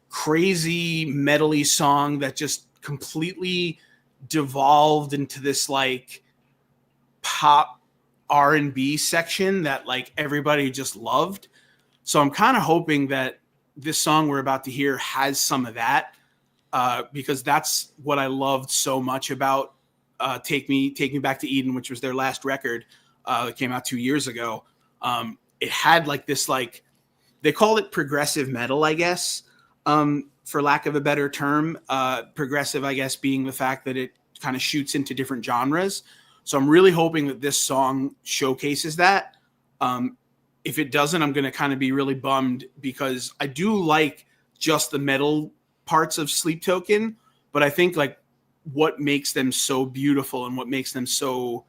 crazy metally song that just completely devolved into this like pop R&B section that like everybody just loved. So I'm kind of hoping that this song we're about to hear has some of that, because that's what I loved so much about Take Me Back to Eden, which was their last record that came out 2 years ago. It had like this, like, they call it progressive metal, I guess, for lack of a better term. Progressive, I guess, being the fact that it kind of shoots into different genres. So I'm really hoping that this song showcases that. If it doesn't, I'm going to kind of be really bummed, because I do like just the metal parts of Sleep Token, but I think like what makes them so beautiful and what makes them so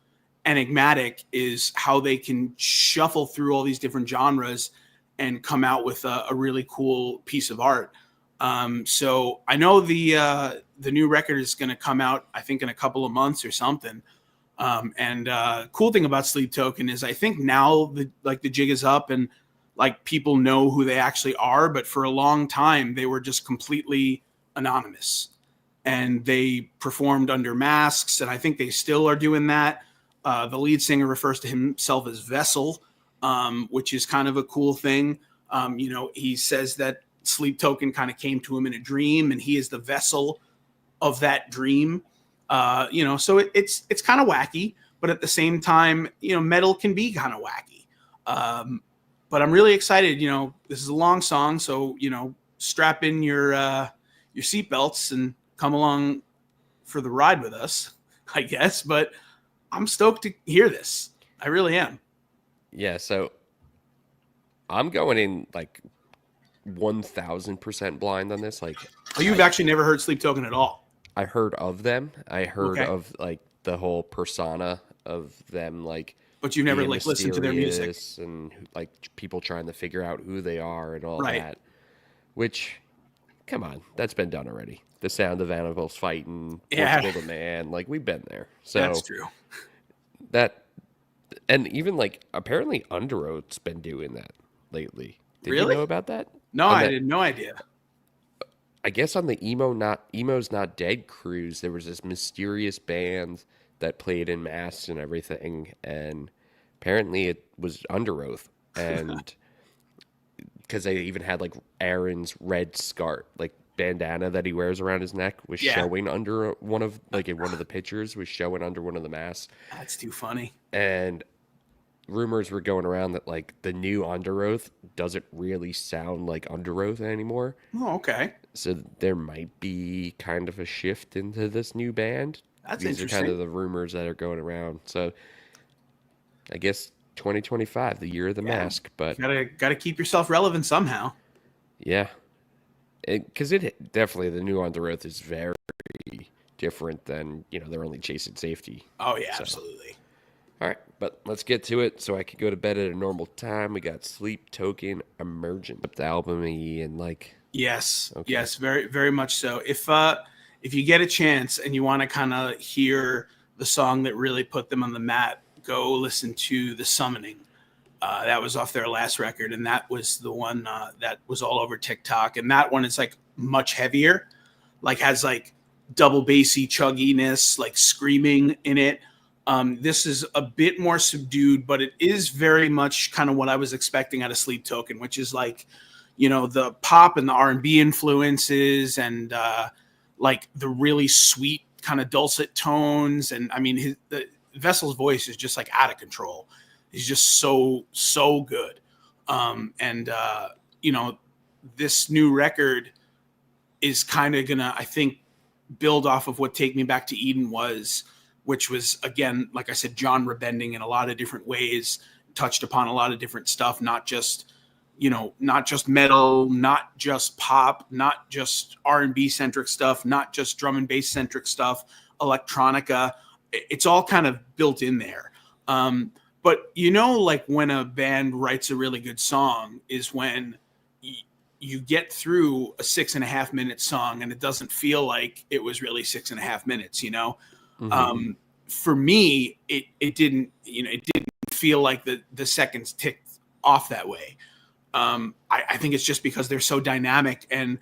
enigmatic is how they can shuffle through all these different genres and come out with a really cool piece of art. So I know the new record is going to come out, I think, in a couple of months or something. Cool thing about Sleep Token is I think now the jig is up and like people know who they actually are, but for a long time they were just completely anonymous and they performed under masks, and I think they still are doing that. The lead singer refers to himself as Vessel, which is kind of a cool thing. He says that Sleep Token kind of came to him in a dream and he is the vessel of that dream. So it's kind of wacky, but at the same time, metal can be kind of wacky. But I'm really excited. This is a long song, so strap in your seatbelts and come along for the ride with us, I guess. But I'm stoked to hear this. I really am. yeah, so I'm going in like 1,000% blind on this. Like, Oh, you've actually never heard Sleep Token at all? I heard of them. I heard Okay. of like the whole persona of them, like, But you've never being like listened to their music. mysterious and like people trying to figure out who they are and all Right. that. Which, come on, that's been done already. The sound of animals fighting, Yeah. Portugal the Man, like we've been there. So That's true. that, and even like apparently Underoath's been doing that lately. Did Really? you know about that? No, On I that- had no idea. I guess on the Emo's Not Dead cruise, there was this mysterious band that played in masks and everything, and apparently it was Under Oath, and because they even had like Aaron's red scarf, like bandana that he wears around his neck, was Yeah. showing under one of like in one of the pictures was showing under one of the masks, That's too funny. and rumors were going around that like the new Under Oath doesn't really sound like Under Oath anymore. Oh, okay. So there might be kind of a shift into this new band. That's These are kind interesting. of the rumors that are going around. So I guess 2025, the year of the mask. But Gotta keep yourself relevant somehow. yeah, because it definitely, the new Under Oath is very different than, they're only chasing safety. Oh yeah, So. absolutely. All right, but let's get to it so I could go to bed at a normal time. We got Sleep Token Emergent, the album, and like, Yes, Okay. yes, very, very much so. If you get a chance and you want to kind of hear the song that really put them on the map, go listen to The Summoning. That was off their last record, and that was the one that was all over TikTok. And that one is like much heavier, like has like double bassy chugginess, like screaming in it. This is a bit more subdued, but it is very much kind of what I was expecting out of Sleep Token, which is like, the pop and the R&B influences and like the really sweet kind of dulcet tones. And I mean, the Vessel's voice is just like out of control. He's just so good. This new record is kind of gonna, I think, build off of what Take Me Back to Eden was, which was, again, like I said, genre bending in a lot of different ways, touched upon a lot of different stuff, not just not just metal, not just pop, not just R&B centric stuff, not just drum and bass centric stuff, electronica. It's all kind of built in there. But like when a band writes a really good song is when you get through a 6.5 minute song and it doesn't feel like it was really 6.5 minutes, Mm-hmm. For me, it didn't, it didn't feel like the seconds ticked off that way. I think it's just because they're so dynamic and,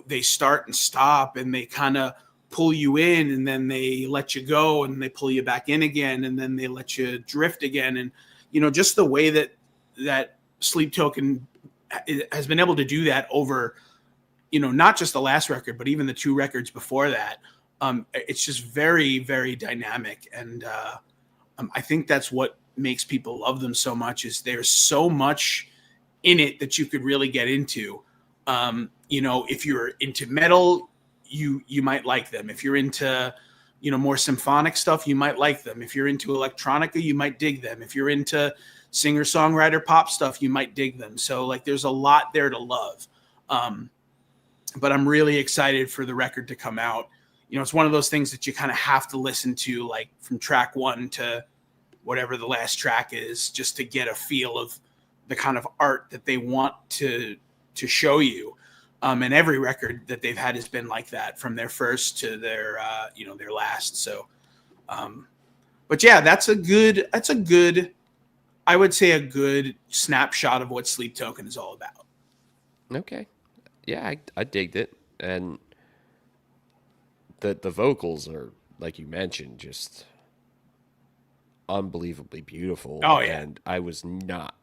they start and stop and they kind of pull you in and then they let you go and they pull you back in again and then they let you drift again. And, just the way that Sleep Token has been able to do that over, not just the last record, but even the 2 records before that. It's just very, very dynamic. And I think that's what makes people love them so much is there's so much in it that you could really get into. If you're into metal, you might like them. If you're into, more symphonic stuff, you might like them. If you're into electronica, you might dig them. If you're into singer-songwriter pop stuff, you might dig them. So like there's a lot there to love. But I'm really excited for the record to come out. It's one of those things that you kind of have to listen to like from track 1 to whatever the last track is, just to get a feel of the kind of art that they want to show you. And every record that they've had has been like that, from their first to their their last. So, but yeah, that's a good, I would say a good snapshot of what Sleep Token is all about. Okay. Yeah, I digged it. And the vocals are, like you mentioned, just unbelievably beautiful. Oh, yeah. And I was not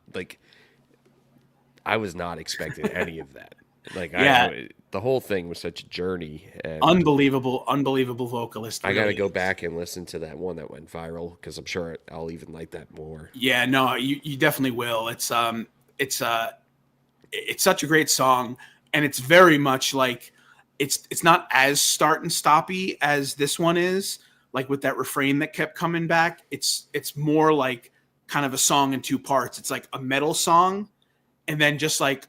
expecting any of that. Like Yeah. the whole thing was such a journey, and Unbelievable vocalist. I got to really go is. back and listen to that one that went viral because I'm sure I'll even like that more. Yeah, no, you definitely will. It's such a great song, and it's very much like it's not as start and stoppy as this one is, like with that refrain that kept coming back. It's more like kind of a song in 2 parts. It's like a metal song and then just like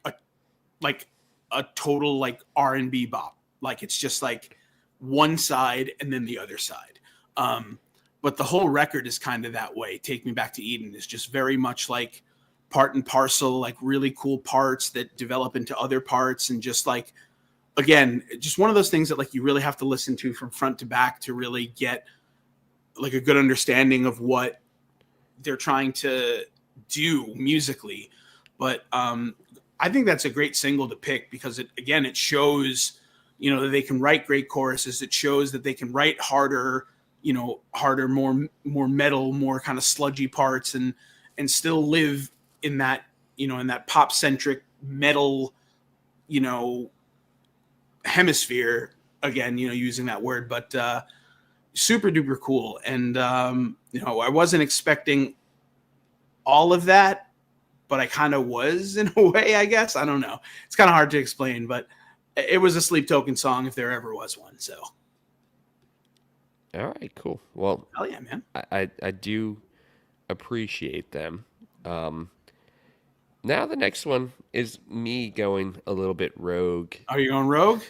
a total like R&B bop. Like it's just like one side and then the other side. But the whole record is kind of that way. Take Me Back to Eden is just very much like part and parcel, like really cool parts that develop into other parts. And just like, again, just one of those things that like you really have to listen to from front to back to really get like a good understanding of what they're trying to do musically. But I think that's a great single to pick because it shows, that they can write great choruses. It shows that they can write harder, more metal, more kind of sludgy parts and still live in that, in that pop centric metal, hemisphere again, using that word, but super duper cool. And, I wasn't expecting all of that, but I kind of was in a way, I guess. I don't know. It's kind of hard to explain, but it was a Sleep Token song if there ever was one. So. All right, cool. Well, hell yeah, man. I do appreciate them. Now the next one is me going a little bit rogue. Are you going rogue?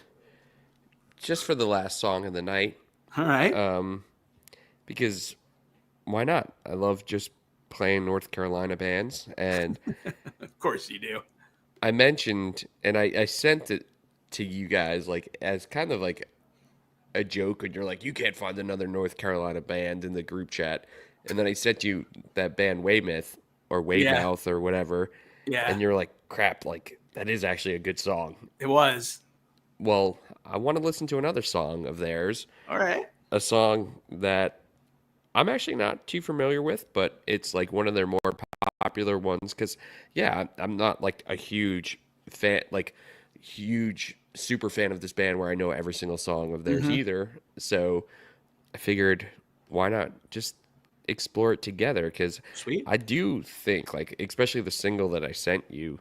Just for the last song of the night. All right. Because why not? I love just playing North Carolina bands, and of course you do. I mentioned, and I sent it to you guys like as kind of like a joke, and you're like, you can't find another North Carolina band in the group chat, and then I sent you that band Weymouth or Weymouth or whatever, and you're like, crap, like that is actually a good song. It was. Well, I want to listen to another song of theirs. All right. A song that I'm actually not too familiar with, but it's like one of their more popular ones. Because, yeah, I'm not like a huge fan, like huge super fan of this band where I know every single song of theirs either. So I figured, why not just explore it together? Because I do think, like, especially the single that I sent you,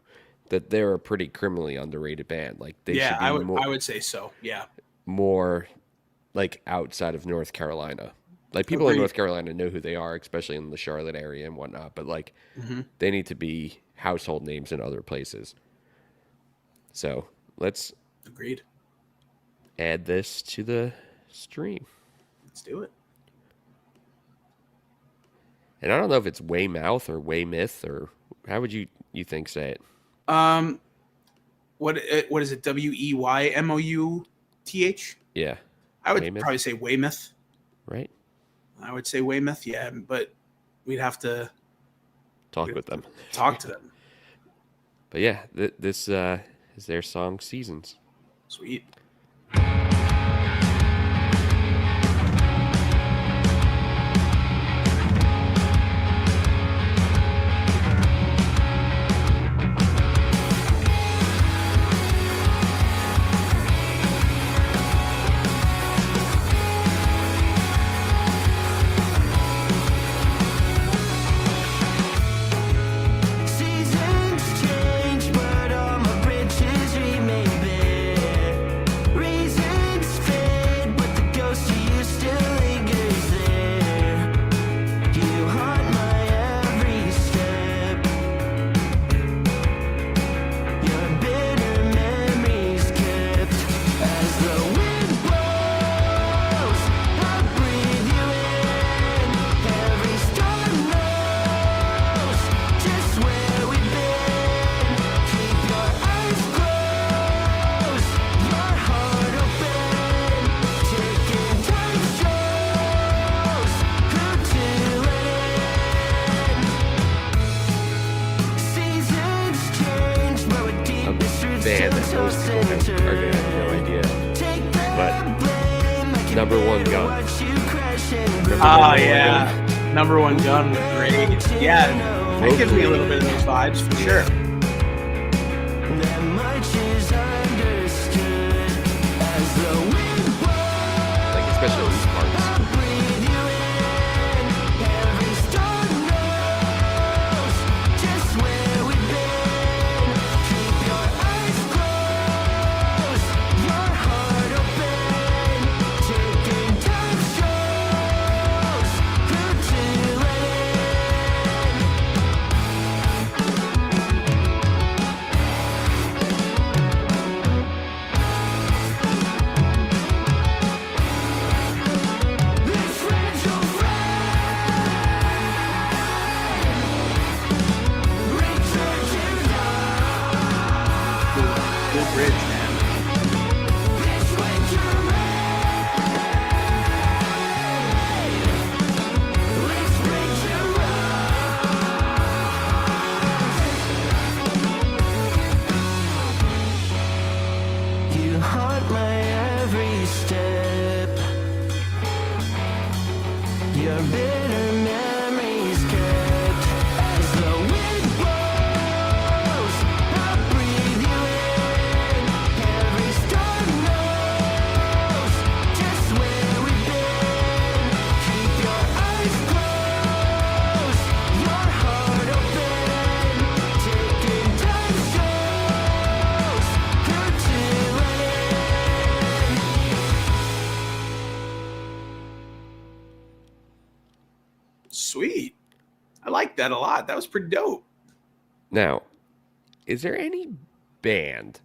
that they're a pretty criminally underrated band. Like they should be I would say so. Yeah. More like outside of North Carolina. Like people in North Carolina know who they are, especially in the Charlotte area and whatnot. But like they need to be household names in other places. So let's Agreed. add this to the stream. Let's do it. And I don't know if it's Weymouth or Weymouth, or how would you think say it? What is it? Weymouth? Yeah. I would Weymouth? probably say Weymouth. Right? I would say Weymouth, yeah, but we'd have to Talk with them. talk to them. But yeah, this is their song Seasons. Sweet. Seasons change, but all my bridges remain bare. Reasons fade, but the ghost of you still lingers there. You haunt my every step. Your bitter memories kept. As the wind blows, I breathe you in. Every storm knows just where we've been. Keep your eyes closed, your heart open. Taking time shows who to let in. Seasons change, but with A deepest roots band that till most people are gonna have no idea. Take But the blame, I can Number One bear Gun. watch you crash and burn. Oh yeah, number one gun was great. Yeah, that gives me a little bit of those vibes for sure. That much is understood as the wind blows. Like especially these parts. I breathe you in. Every storm knows just where we've been. Keep your eyes closed, your heart open. Taking time shows who to let in. This fragile frame, return to Cool bridge, man. this winter rain. Let's bring to rise. You haunt my every step. Your bitter memories kept. As the wind blows, I breathe you in. Every storm knows just where we've been. Keep your eyes closed, your heart open. Taking time shows who to let in. Sweet. I like that a lot. That was pretty dope. Now, is there any band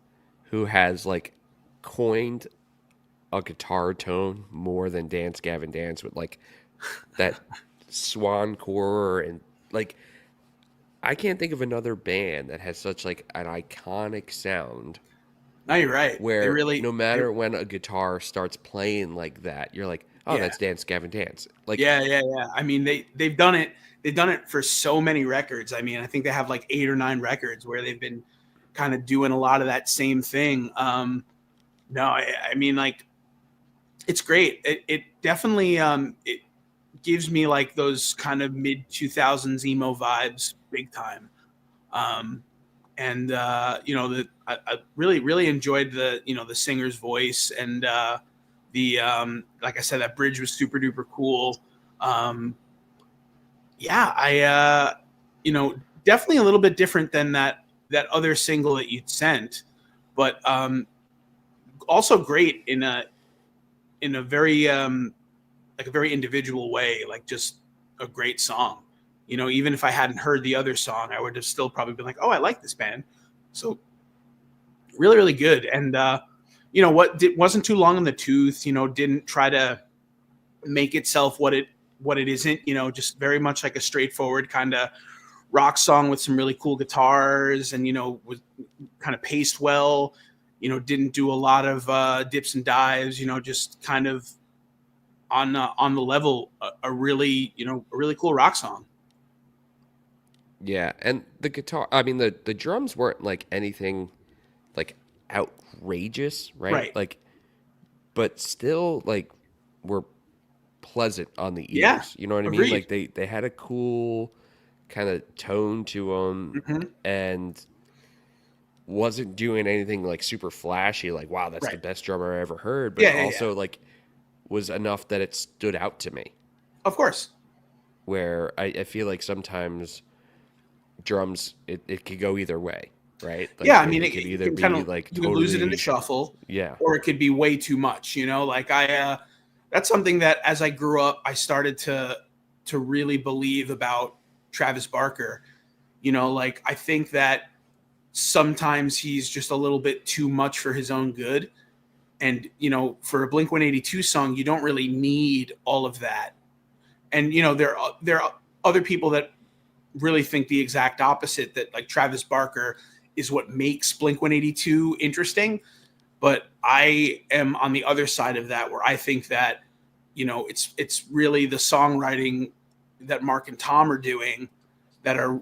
who has like coined a guitar tone more than Dance Gavin Dance with like that swan core and like I can't think of another band that has such like an iconic sound No, you're right. where They really, no matter when a guitar starts playing like that, you're like, oh, Yeah. that's Dance Gavin Dance. Like, yeah. I mean, they've done it. They've done it for so many records. I mean, I think they have like 8 or 9 records where they've been kind of doing a lot of that same thing. No, I mean, like, it's great. It definitely it gives me like those kind of mid 2000s emo vibes, big time. And you know, I really enjoyed the the singer's voice and the like I said, that bridge was super duper cool. Yeah, I definitely a little bit different than that other single that you'd sent, but also great in a very like a very individual way, like just a great song. You know, even if I hadn't heard the other song, I would have still probably been like, oh, I like this band. So really, really good. And you know what, wasn't too long in the tooth. You know, didn't try to make itself what it isn't. You know, just very much like a straightforward kind of rock song with some really cool guitars, and you know, was kind of paced well. You know, didn't do a lot of dips and dives. You know, just kind of on the level, a really, you know, a really cool rock song. Yeah, and the guitar, I mean the drums weren't like anything like outrageous, right? Right. Like but still like were pleasant on the Yeah. ears. You know what I mean? Agreed. Like they had a cool kind of tone to them Hmm. and wasn't doing anything like super flashy like wow, that's the Right. best drummer I ever heard, but Yeah, yeah, yeah. also like was enough that it stood out to me. Of course. Where I feel like sometimes drums it could go either way, right? Yeah, Like I mean, it it, could it either can kind be of, like you can lose it in the totally shuffle, yeah. or it could be way too much. You know, like that's something that as I grew up, I started to really believe about Travis Barker. You know, like I think that sometimes he's just a little bit too much for his own good. And you know, for a Blink 182 song, you don't really need all of that. And you know, there are other people that really think the exact opposite, that like Travis Barker is what makes Blink 182 interesting. But I am on the other side of that, where I think that, you know, it's really the songwriting that Mark and Tom are doing that are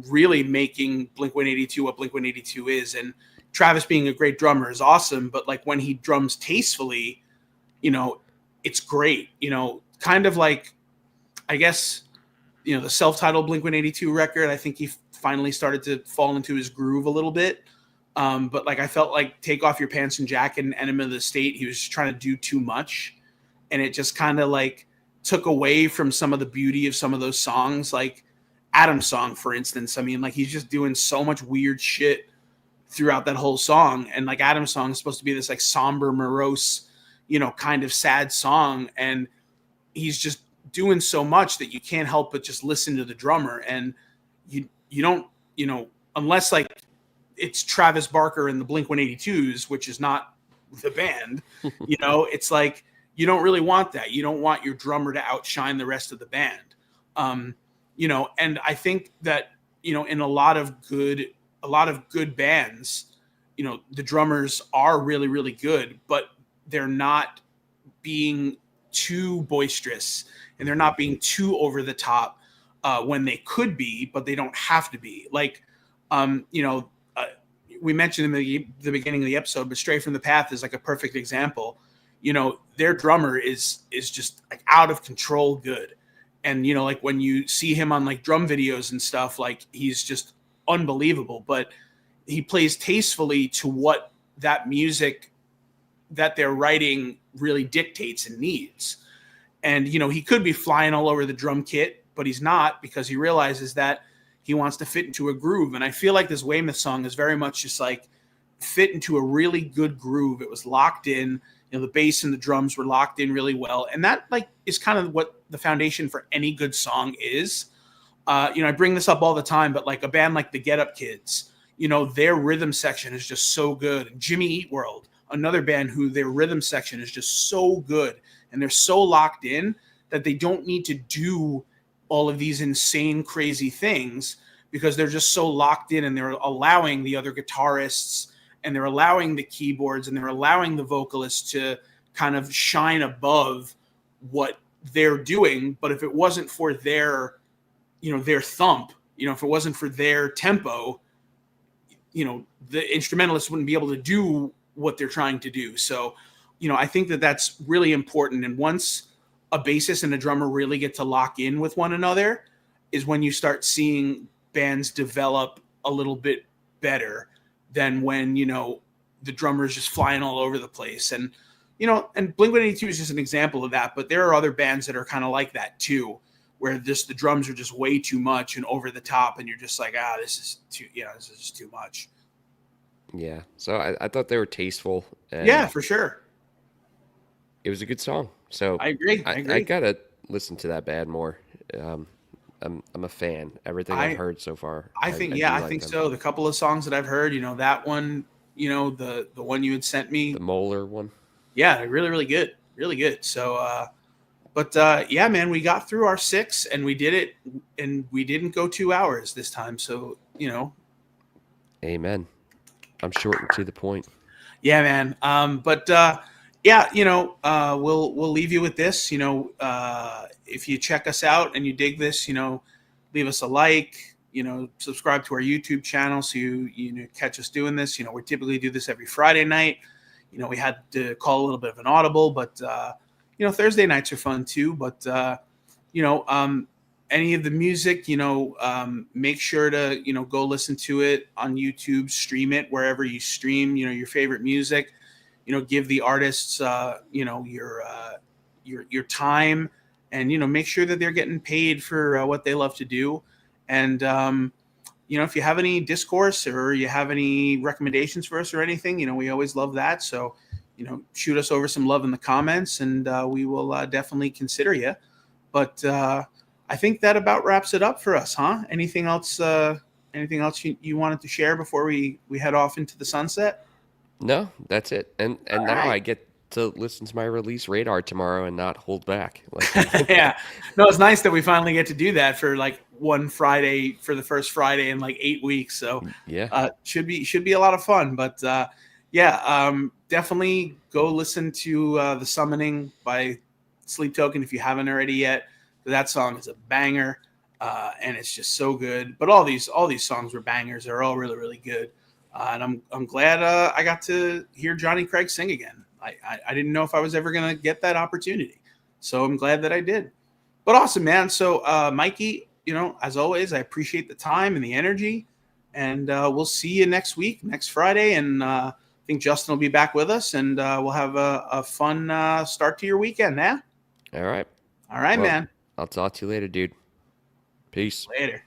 really making Blink 182 what Blink 182 is. And Travis being a great drummer is awesome, but like when he drums tastefully, you know, it's great. You know, kind of like, I guess, you know, the self-titled Blink 182 record, I think he finally started to fall into his groove a little bit. But like I felt like Take Off Your Pants and Jacket and Enema of the State, he was just trying to do too much, and it just kind of like took away from some of the beauty of some of those songs, like Adam's song, for instance. I mean, like he's just doing so much weird shit throughout that whole song, and like Adam's song is supposed to be this like somber, morose, you know, kind of sad song, and he's just doing so much that you can't help but just listen to the drummer. And you don't, you know, unless like it's Travis Barker and the Blink 182s, which is not the band, you know, it's like you don't really want that. You don't want your drummer to outshine the rest of the band. You know, and I think that, you know, in a lot of good bands, you know, the drummers are really, really good, but they're not being too boisterous, and they're not being too over the top when they could be, but they don't have to be. Like, you know, we mentioned in the beginning of the episode, but Stray from the Path is like a perfect example. You know, their drummer is just like out of control good. And, you know, like when you see him on like drum videos and stuff, like he's just unbelievable, but he plays tastefully to what that music that they're writing really dictates and needs. And, you know, he could be flying all over the drum kit, but he's not, because he realizes that he wants to fit into a groove. And I feel like this Weymouth song is very much just like fit into a really good groove. It was locked in, you know, the bass and the drums were locked in really well. And that like is kind of what the foundation for any good song is. You know, I bring this up all the time, but like a band like the Get Up Kids, you know, their rhythm section is just so good. And Jimmy Eat World, another band who their rhythm section is just so good, and they're so locked in that they don't need to do all of these insane, crazy things, because they're just so locked in, and they're allowing the other guitarists, and they're allowing the keyboards, and they're allowing the vocalists to kind of shine above what they're doing. But if it wasn't for their, you know, their thump, you know, if it wasn't for their tempo, you know, the instrumentalists wouldn't be able to do what they're trying to do. So, you know, I think that that's really important. And once a bassist and a drummer really get to lock in with one another, is when you start seeing bands develop a little bit better than when, you know, the drummer is just flying all over the place. And, you know, and Blink-182 is just an example of that, but there are other bands that are kind of like that too, where just the drums are just way too much and over the top, and you're just like, this is too, you know, this is just too much. Yeah. So I thought they were tasteful and Yeah, for sure. it was a good song. So I agree. I gotta listen to that band more. I'm a fan. Everything I've I heard so far, I think, I yeah, do I like think them. so. The couple of songs that I've heard, that one, the one you had sent The me, Molar one. yeah, really, really good, really good. So, but yeah, man, we got through our 6 and we did it, and we didn't go 2 hours this time. So, Amen. I'm short and to the point. yeah, man. But yeah, we'll leave you with this. If you check us out and you dig this, leave us a like. Subscribe to our YouTube channel so you catch us doing this. We typically do this every Friday night. We had to call a little bit of an audible, but Thursday nights are fun too. But any of the music, make sure to go listen to it on YouTube, stream it wherever you stream your favorite music. Give the artists your time, and make sure that they're getting paid for what they love to do. And if you have any discourse or you have any recommendations for us or anything, we always love that. So shoot us over some love in the comments, and we will definitely consider you. But I think that about wraps it up for us, huh? Anything else? Anything else you wanted to share before we head off into the sunset? No, that's it. And All now I right. get to listen to my release radar tomorrow and not hold back. Like, Yeah. No, it's nice that we finally get to do that for like one Friday, for the first Friday in like 8 weeks. So yeah. should be a lot of fun. But yeah, definitely go listen to The Summoning by Sleep Token if you haven't already yet. That song is a banger, and it's just so good. But all these songs were bangers. They're all really, really good. And I'm glad I got to hear Johnny Craig sing again. I didn't know if I was ever going to get that opportunity. So I'm glad that I did. But awesome, man. So Mikey, as always, I appreciate the time and the energy. And we'll see you next week, next Friday. And I think Justin will be back with us, and we'll have a fun start to your weekend, yeah? All right. All right, Well, man. I'll talk to you later, dude. Peace. Later.